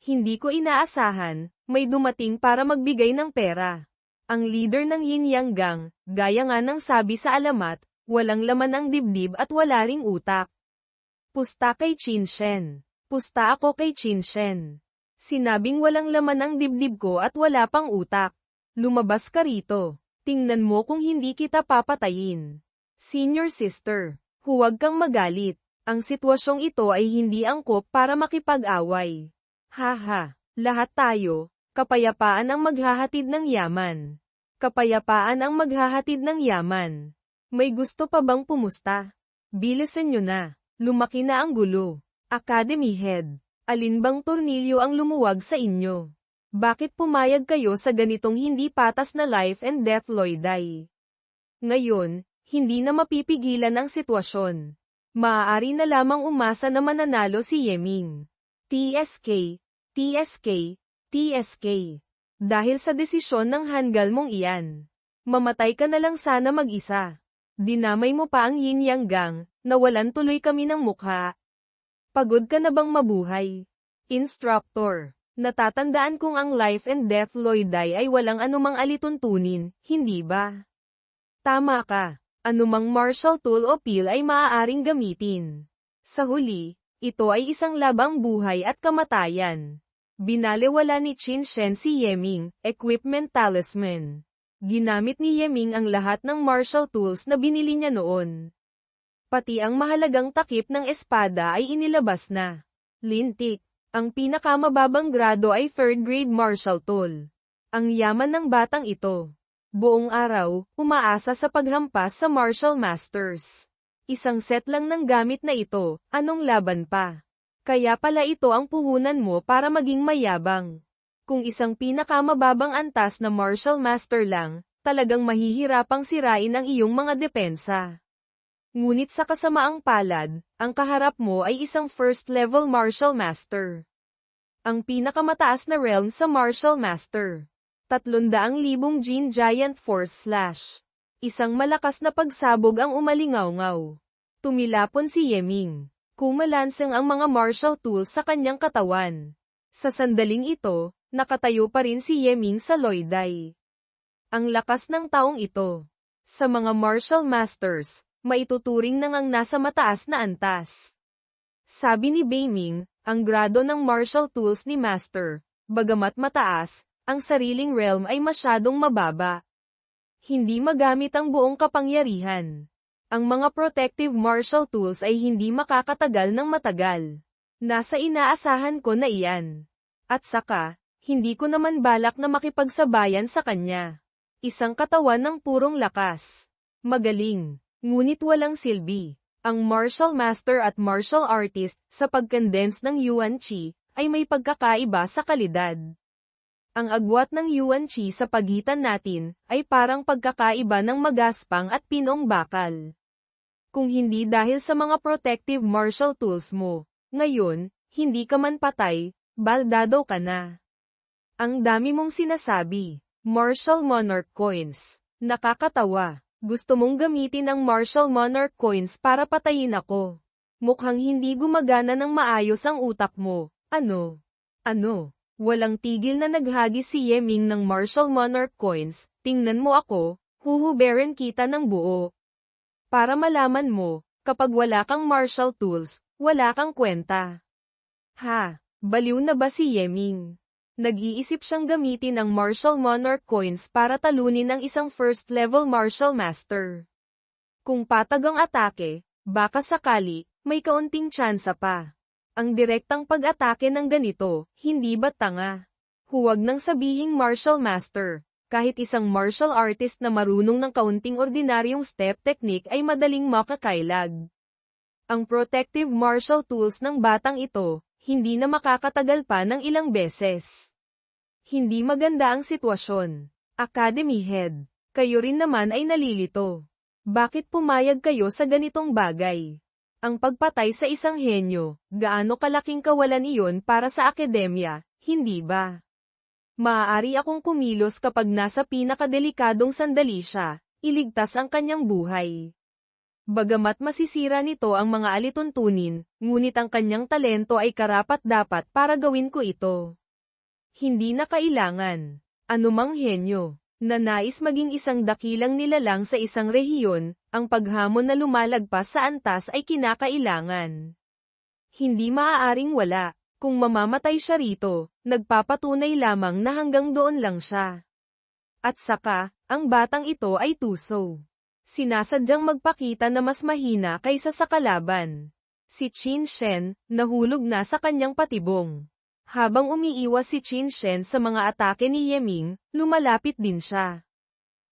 Hindi ko inaasahan, may dumating para magbigay ng pera. Ang leader ng Yin Yang Gang, gaya nga ng sabi sa alamat, walang laman ang dibdib at wala ring utak. Pusta kay Qin Shen. Pusta ako kay Qin Shen. Sinabing walang laman ang dibdib ko at wala pang utak. Lumabas ka rito. Tingnan mo kung hindi kita papatayin. Senior sister, huwag kang magalit. Ang sitwasyong ito ay hindi angkop para makipag-away. Haha, lahat tayo, kapayapaan ang maghahatid ng yaman. Kapayapaan ang maghahatid ng yaman. May gusto pa bang pumusta? Bilisan nyo na. Lumaki na ang gulo. Academy Head. Alin bang tornilyo ang lumuwag sa inyo? Bakit pumayag kayo sa ganitong hindi patas na life and death loiday? Ngayon, hindi na mapipigilan ang sitwasyon. Maaari na lamang umasa na mananalo si Yeming. TSK, TSK, TSK. Dahil sa desisyon ng hanggal mong iyan. Mamatay ka na lang sana mag-isa. Dinamay mo pa ang yin yang gang, nawalan tuloy kami ng mukha. Pagod ka na bang mabuhay? Instructor, natatandaan kong ang life and death loiday ay walang anumang alituntunin, hindi ba? Tama ka. Anumang martial tool o pil ay maaaring gamitin. Sa huli, ito ay isang labang buhay at kamatayan. Binalewala ni Qin Shen si Yeming, equipment talisman. Ginamit ni Yeming ang lahat ng martial tools na binili niya noon. Pati ang mahalagang takip ng espada ay inilabas na. Lintik, ang pinakamababang grado ay 3rd grade martial tool. Ang yaman ng batang ito. Buong araw, umaasa sa paghampas sa martial masters. Isang set lang ng gamit na ito, anong laban pa? Kaya pala ito ang puhunan mo para maging mayabang. Kung isang pinakamababang antas na martial master lang, talagang mahihirapang sirain ang iyong mga depensa. Ngunit sa kasamaang palad, ang kaharap mo ay isang first level martial master. Ang pinakamataas na realm sa martial master. 300,000 Jin Giant Force Slash. Isang malakas na pagsabog ang umalingaw-ngaw. Tumilapon si Yeming. Kumalansang ang mga martial tools sa kanyang katawan. Sa sandaling ito, nakatayo pa rin si Yeming sa loiday. Ang lakas ng taong ito. Sa mga martial masters, maituturing nang ang nasa mataas na antas. Sabi ni Beiming, ang grado ng martial tools ni Master, bagamat mataas, ang sariling realm ay masyadong mababa. Hindi magamit ang buong kapangyarihan. Ang mga protective martial tools ay hindi makakatagal ng matagal. Nasa inaasahan ko na iyan. At saka, hindi ko naman balak na makipagsabayan sa kanya. Isang katawan ng purong lakas. Magaling, ngunit walang silbi. Ang martial master at martial artist, sa pag-condense ng Yuan Qi, ay may pagkakaiba sa kalidad. Ang agwat ng Yuan Qi sa pagitan natin, ay parang pagkakaiba ng magaspang at pinong bakal. Kung hindi dahil sa mga protective martial tools mo, ngayon, hindi ka man patay, baldado ka na. Ang dami mong sinasabi. Martial Monarch Coins. Nakakatawa. Gusto mong gamitin ang Martial Monarch Coins para patayin ako. Mukhang hindi gumagana ng maayos ang utak mo. Ano? Walang tigil na naghagis si Yeming ng Martial Monarch Coins. Tingnan mo ako, huhuberin kita ng buo. Para malaman mo, kapag wala kang martial tools, wala kang kwenta. Ha, baliw na ba si Yeming? Nag-iisip siyang gamitin ang Martial Monarch Coins para talunin ang isang first-level martial master. Kung patag ang atake, baka sakali, may kaunting tsansa pa. Ang direktang pag-atake ng ganito, hindi ba tanga? Huwag nang sabihing martial master. Kahit isang martial artist na marunong ng kaunting ordinaryong step technique ay madaling makakailag. Ang protective martial tools ng batang ito, hindi na makakatagal pa ng ilang beses. Hindi maganda ang sitwasyon. Academy Head, kayo rin naman ay nalilito. Bakit pumayag kayo sa ganitong bagay? Ang pagpatay sa isang henyo, gaano kalaking kawalan iyon para sa akademya, hindi ba? Maaari akong kumilos kapag nasa pinakadelikadong sandali siya, iligtas ang kanyang buhay. Bagamat masisira nito ang mga alituntunin, ngunit ang kanyang talento ay karapat-dapat para gawin ko ito. Hindi na kailangan. Anumang henyo, na nais maging isang dakilang nilalang sa isang rehiyon, ang paghamon na lumalagpas sa antas ay kinakailangan. Hindi maaaring wala. Kung mamamatay siya rito, nagpapatunay lamang na hanggang doon lang siya. At saka, ang batang ito ay tuso. Sinasadyang magpakita na mas mahina kaysa sa kalaban. Si Qin Shen, nahulog na sa kanyang patibong. Habang umiiwas si Qin Shen sa mga atake ni Yeming, lumalapit din siya.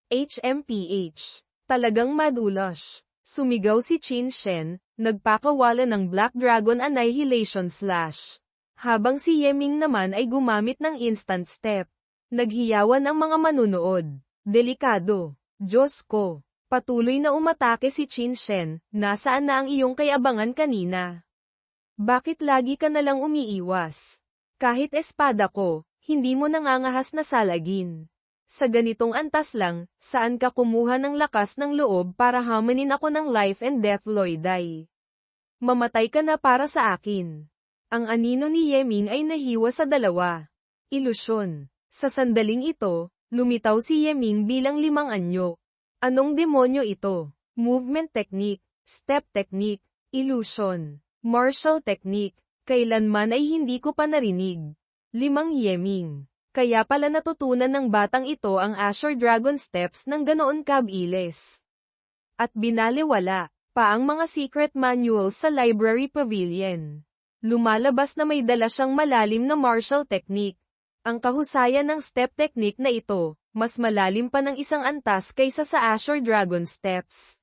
HMPH. Talagang madulas. Sumigaw si Qin Shen, nagpakawala ng Black Dragon Annihilation Slash. Habang si Yeming naman ay gumamit ng instant step. Naghiyawan ang mga manunood. Delikado. Diyos ko. Patuloy na umatake si Qin Shen, nasaan na ang iyong kayabangan kanina? Bakit lagi ka nalang umiiwas? Kahit espada ko, hindi mo nangangahas na salagin. Sa ganitong antas lang, saan ka kumuha ng lakas ng loob para hamanin ako ng life and death Lloyday? Mamatay ka na para sa akin. Ang anino ni Yeming ay nahiwa sa dalawa. Ilusyon. Sa sandaling ito, lumitaw si Yeming bilang 5 anyo. Anong demonyo ito? Movement technique, step technique, illusion, martial technique, kailanman ay hindi ko pa narinig. 5 Yeming. Kaya pala natutunan ng batang ito ang Azure Dragon Steps ng ganoon kabilis. At binaliwala pa ang mga secret manuals sa Library Pavilion. Lumalabas na may dala siyang malalim na martial technique. Ang kahusayan ng step technique na ito, mas malalim pa ng isang antas kaysa sa Azure Dragon Steps.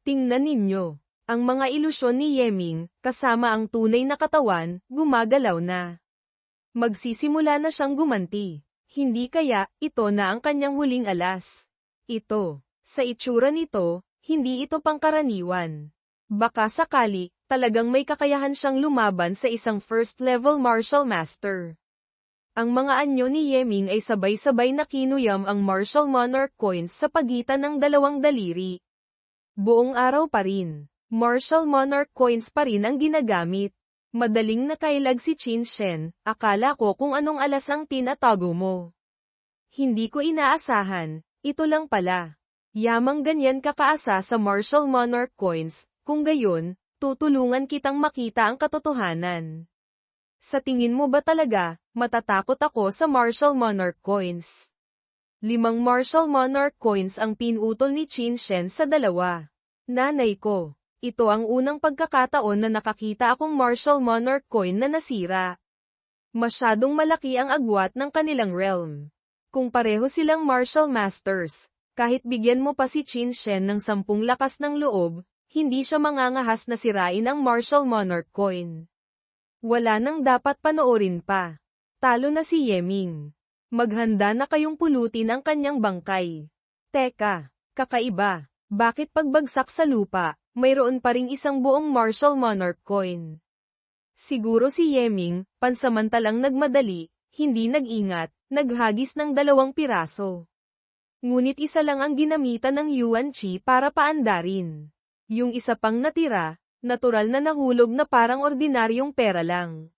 Tingnan ninyo, ang mga ilusyon ni Yeming, kasama ang tunay na katawan, gumagalaw na. Magsisimula na siyang gumanti. Hindi kaya, ito na ang kanyang huling alas. Ito, sa itsura nito, hindi ito pangkaraniwan. Baka sakali, talagang may kakayahan siyang lumaban sa isang first-level martial master. Ang mga anyo ni Yeming ay sabay-sabay na kinuyam ang martial monarch coins sa pagitan ng 2 daliri. Buong araw pa rin, martial monarch coins pa rin ang ginagamit. Madaling nakailag si Qin Shen, akala ko kung anong alas ang tinatago mo. Hindi ko inaasahan, ito lang pala. Yamang ganyan kakaasa sa martial monarch coins, kung gayon, tutulungan kitang makita ang katotohanan. Sa tingin mo ba talaga, matatakot ako sa martial monarch coins? 5 martial monarch coins ang pinutol ni Qin Shen sa 2. Nanay ko. Ito ang unang pagkakataon na nakakita akong martial monarch coin na nasira. Masyadong malaki ang agwat ng kanilang realm. Kung pareho silang martial masters, kahit bigyan mo pa si Qin Shen ng 10 lakas ng loob, hindi siya mangangahas na sirain ang martial monarch coin. Wala nang dapat panoorin pa. Talo na si Yeming. Maghanda na kayong pulutin ang kanyang bangkay. Teka, kakaiba. Bakit pagbagsak sa lupa, mayroon pa ring isang buong martial monarch coin? Siguro si Yeming, pansamantalang nagmadali, hindi nag-ingat, naghagis ng 2 piraso. Ngunit isa lang ang ginamitan ng Yuan Qi para paandarin. Yung isa pang natira, natural na nahulog na parang ordinaryong pera lang.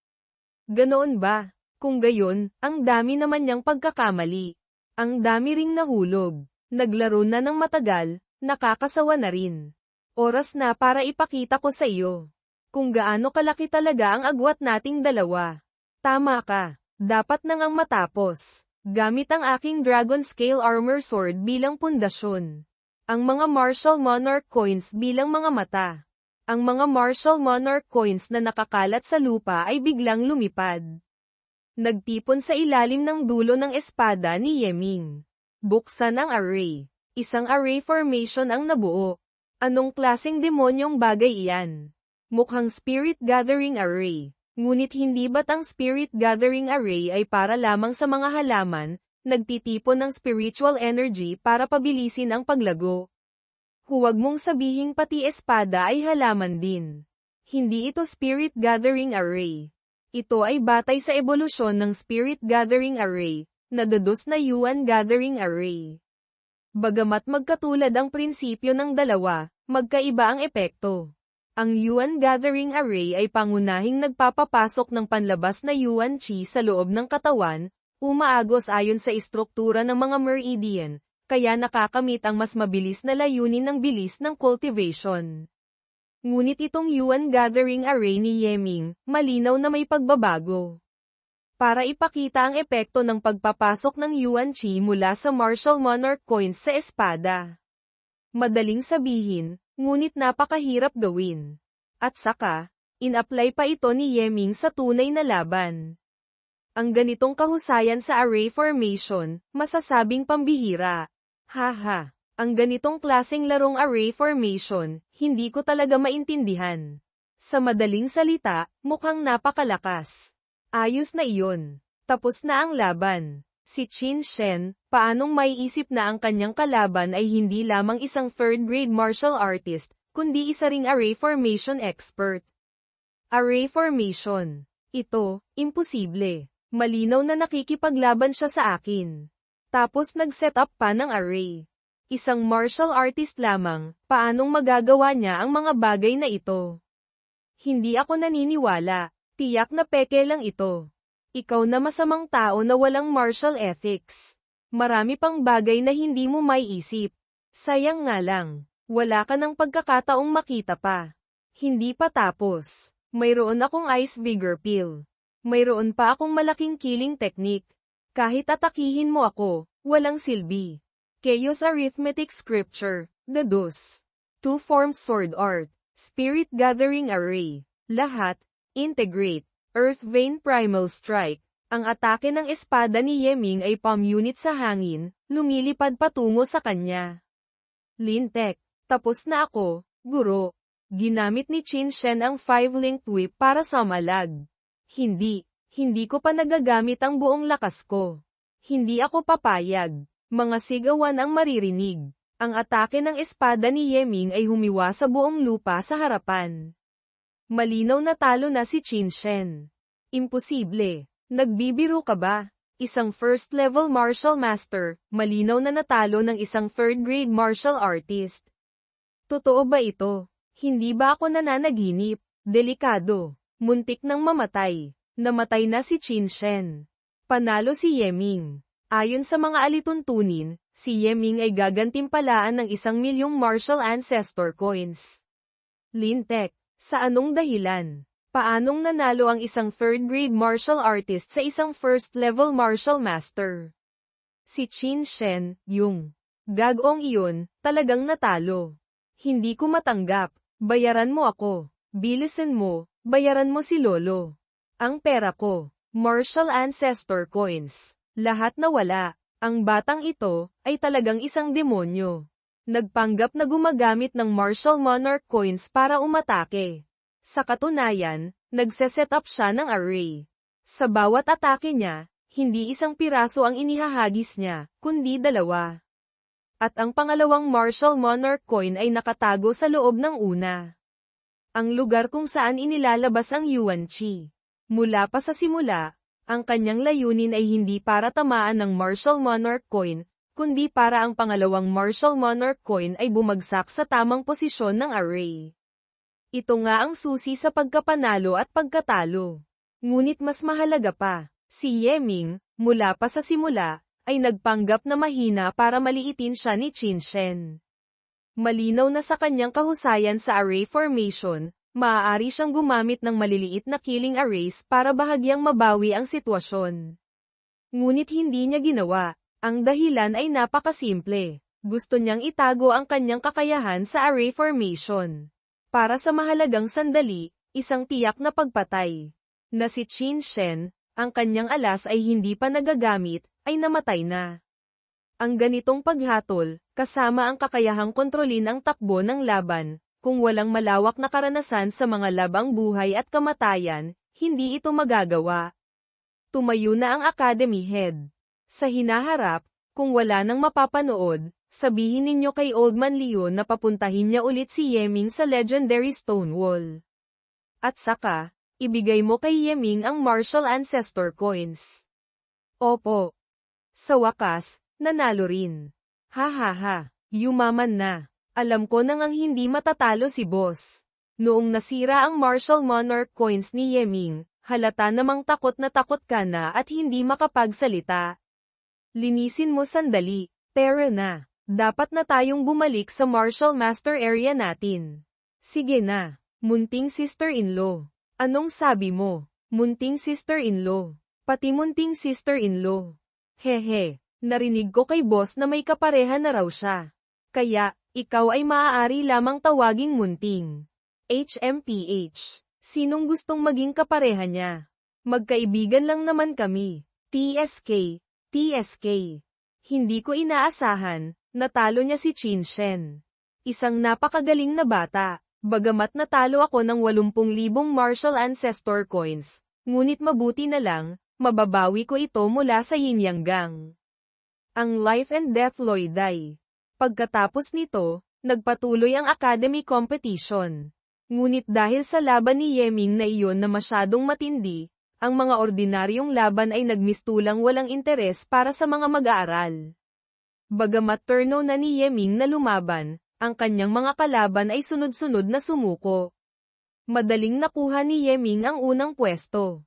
Ganoon ba? Kung gayon, ang dami naman niyang pagkakamali. Ang dami ring nahulog. Naglaro na ng matagal, nakakasawa na rin. Oras na para ipakita ko sa iyo kung gaano kalaki talaga ang agwat nating 2. Tama ka. Dapat nang ang matapos. Gamit ang aking Dragon Scale Armor Sword bilang pundasyon. Ang mga Martial Monarch Coins bilang mga mata. Ang mga Martial Monarch Coins na nakakalat sa lupa ay biglang lumipad. Nagtipon sa ilalim ng dulo ng espada ni Yeming. Buksan ang array. Isang array formation ang nabuo. Anong klaseng demonyong bagay iyan? Mukhang Spirit Gathering Array. Ngunit hindi ba't ang Spirit Gathering Array ay para lamang sa mga halaman, nagtitipon ng spiritual energy para pabilisin ang paglago? Huwag mong sabihing pati espada ay halaman din. Hindi ito Spirit Gathering Array. Ito ay batay sa ebolusyon ng Spirit Gathering Array, na dados na Yuan Gathering Array. Bagamat magkatulad ang prinsipyo ng 2, magkaiba ang epekto. Ang Yuan Gathering Array ay pangunahing nagpapapasok ng panlabas na Yuan Qi sa loob ng katawan, umaagos ayon sa istruktura ng mga meridian, kaya nakakamit ang mas mabilis na layunin ng bilis ng cultivation. Ngunit itong Yuan Gathering Array ni Yeming, malinaw na may pagbabago. Para ipakita ang epekto ng pagpapasok ng Yuan Qi mula sa Martial Monarch Coins sa espada. Madaling sabihin, ngunit napakahirap gawin. At saka, in-apply pa ito ni Yeming sa tunay na laban. Ang ganitong kahusayan sa array formation, masasabing pambihira. Haha, ang ganitong klaseng larong array formation, hindi ko talaga maintindihan. Sa madaling salita, mukhang napakalakas. Ayos na iyon. Tapos na ang laban. Si Qin Shen, paanong maiisip na ang kanyang kalaban ay hindi lamang isang third-grade martial artist, kundi isa ring array formation expert. Array formation. Ito, imposible. Malinaw na nakikipaglaban siya sa akin. Tapos nag-set up pa ng array. Isang martial artist lamang, paanong magagawa niya ang mga bagay na ito? Hindi ako naniniwala, tiyak na peke lang ito. Ikaw na masamang tao na walang martial ethics. Marami pang bagay na hindi mo maiisip. Sayang nga lang, wala ka ng pagkakataong makita pa. Hindi pa tapos. Mayroon akong ice vigor pill. Mayroon pa akong malaking killing technique. Kahit atakihin mo ako, walang silbi. Chaos Arithmetic Scripture, the DOS. Two Forms Sword Art, Spirit Gathering Array, lahat, integrate, Earth Vein Primal Strike. Ang atake ng espada ni Yeming ay palm unit sa hangin, lumilipad patungo sa kanya. Lintek, tapos na ako, guro. Ginamit ni Qin Shen ang 5-linked whip para sumalag. Hindi ko pa nagagamit ang buong lakas ko. Hindi ako papayag. Mga sigawan ang maririnig. Ang atake ng espada ni Yeming ay humiwa sa buong lupa sa harapan. Malinaw na talo na si Qin Shen. Imposible. Nagbibiro ka ba? Isang first-level martial master, malinaw na natalo ng isang third-grade martial artist. Totoo ba ito? Hindi ba ako nananaginip? Delikado. Muntik nang mamatay. Namatay na si Qin Shen. Panalo si Yeming. Ayon sa mga alituntunin, si Yeming ay gagantimpalaan ng 1,000,000 martial ancestor coins. Lintek, sa anong dahilan? Paanong nanalo ang isang third-grade martial artist sa isang first-level martial master? Si Qin Shen, yung gagong iyon, talagang natalo. Hindi ko matanggap. Bayaran mo ako. Bilisan mo, bayaran mo si Lolo. Ang pera ko. Martial ancestor coins. Lahat nawala. Ang batang ito ay talagang isang demonyo. Nagpanggap na gumagamit ng martial monarch coins para umatake. Sa katunayan, nagse-set up siya ng array. Sa bawat atake niya, hindi isang piraso ang inihahagis niya, kundi 2. At ang pangalawang martial monarch coin ay nakatago sa loob ng una. Ang lugar kung saan inilalabas ang Yuan Qi. Mula pa sa simula, ang kanyang layunin ay hindi para tamaan ng martial monarch coin, kundi para ang pangalawang martial monarch coin ay bumagsak sa tamang posisyon ng array. Ito nga ang susi sa pagkapanalo at pagkatalo. Ngunit mas mahalaga pa, si Yeming, mula pa sa simula, ay nagpanggap na mahina para maliitin siya ni Qin Shen. Malinaw na sa kanyang kahusayan sa array formation, maaari siyang gumamit ng maliliit na killing arrays para bahagyang mabawi ang sitwasyon. Ngunit hindi niya ginawa. Ang dahilan ay napakasimple. Gusto niyang itago ang kanyang kakayahan sa array formation. Para sa mahalagang sandali, isang tiyak na pagpatay. Na si Qin Shen, ang kanyang alas ay hindi pa nagagamit, ay namatay na. Ang ganitong paghatol, kasama ang kakayahang kontrolin ang takbo ng laban, kung walang malawak na karanasan sa mga labang buhay at kamatayan, hindi ito magagawa. Tumayo na ang Academy Head. Sa hinaharap, kung wala nang mapapanood, sabihin ninyo kay Old Man Leon na papuntahin niya ulit si Yeming sa Legendary Stonewall. At saka, ibigay mo kay Yeming ang Martial Ancestor Coins. Opo. Sa wakas, nanalo rin. Ha ha ha, yumaman na. Alam ko nang ang hindi matatalo si boss. Noong nasira ang Martial Monarch Coins ni Yeming, halata namang takot ka na at hindi makapagsalita. Linisin mo sandali, Tara na. Dapat na tayong bumalik sa Martial Master area natin. Sige na, munting sister-in-law. Anong sabi mo? Munting sister-in-law. Pati munting sister-in-law. Hehe, narinig ko kay boss na may kapareha na raw siya. Kaya, ikaw ay maaari lamang tawaging munting. HMPH. Sinong gustong maging kapareha niya? Magkaibigan lang naman kami. TSK. Hindi ko inaasahan, natalo niya si Qin Shen. Isang napakagaling na bata, bagamat natalo ako ng 80,000 martial ancestor coins, ngunit mabuti na lang, mababawi ko ito mula sa Yin Yang Gang. Ang Life and Death Loidai. Pagkatapos nito, nagpatuloy ang academy competition. Ngunit dahil sa laban ni Yeming na iyon na masyadong matindi, Ang mga ordinaryong laban ay nagmistulang walang interes para sa mga mag-aaral. Bagamat turno na ni Yeming na lumaban, ang kanyang mga kalaban ay sunod-sunod na sumuko. Madaling nakuha ni Yeming ang unang pwesto.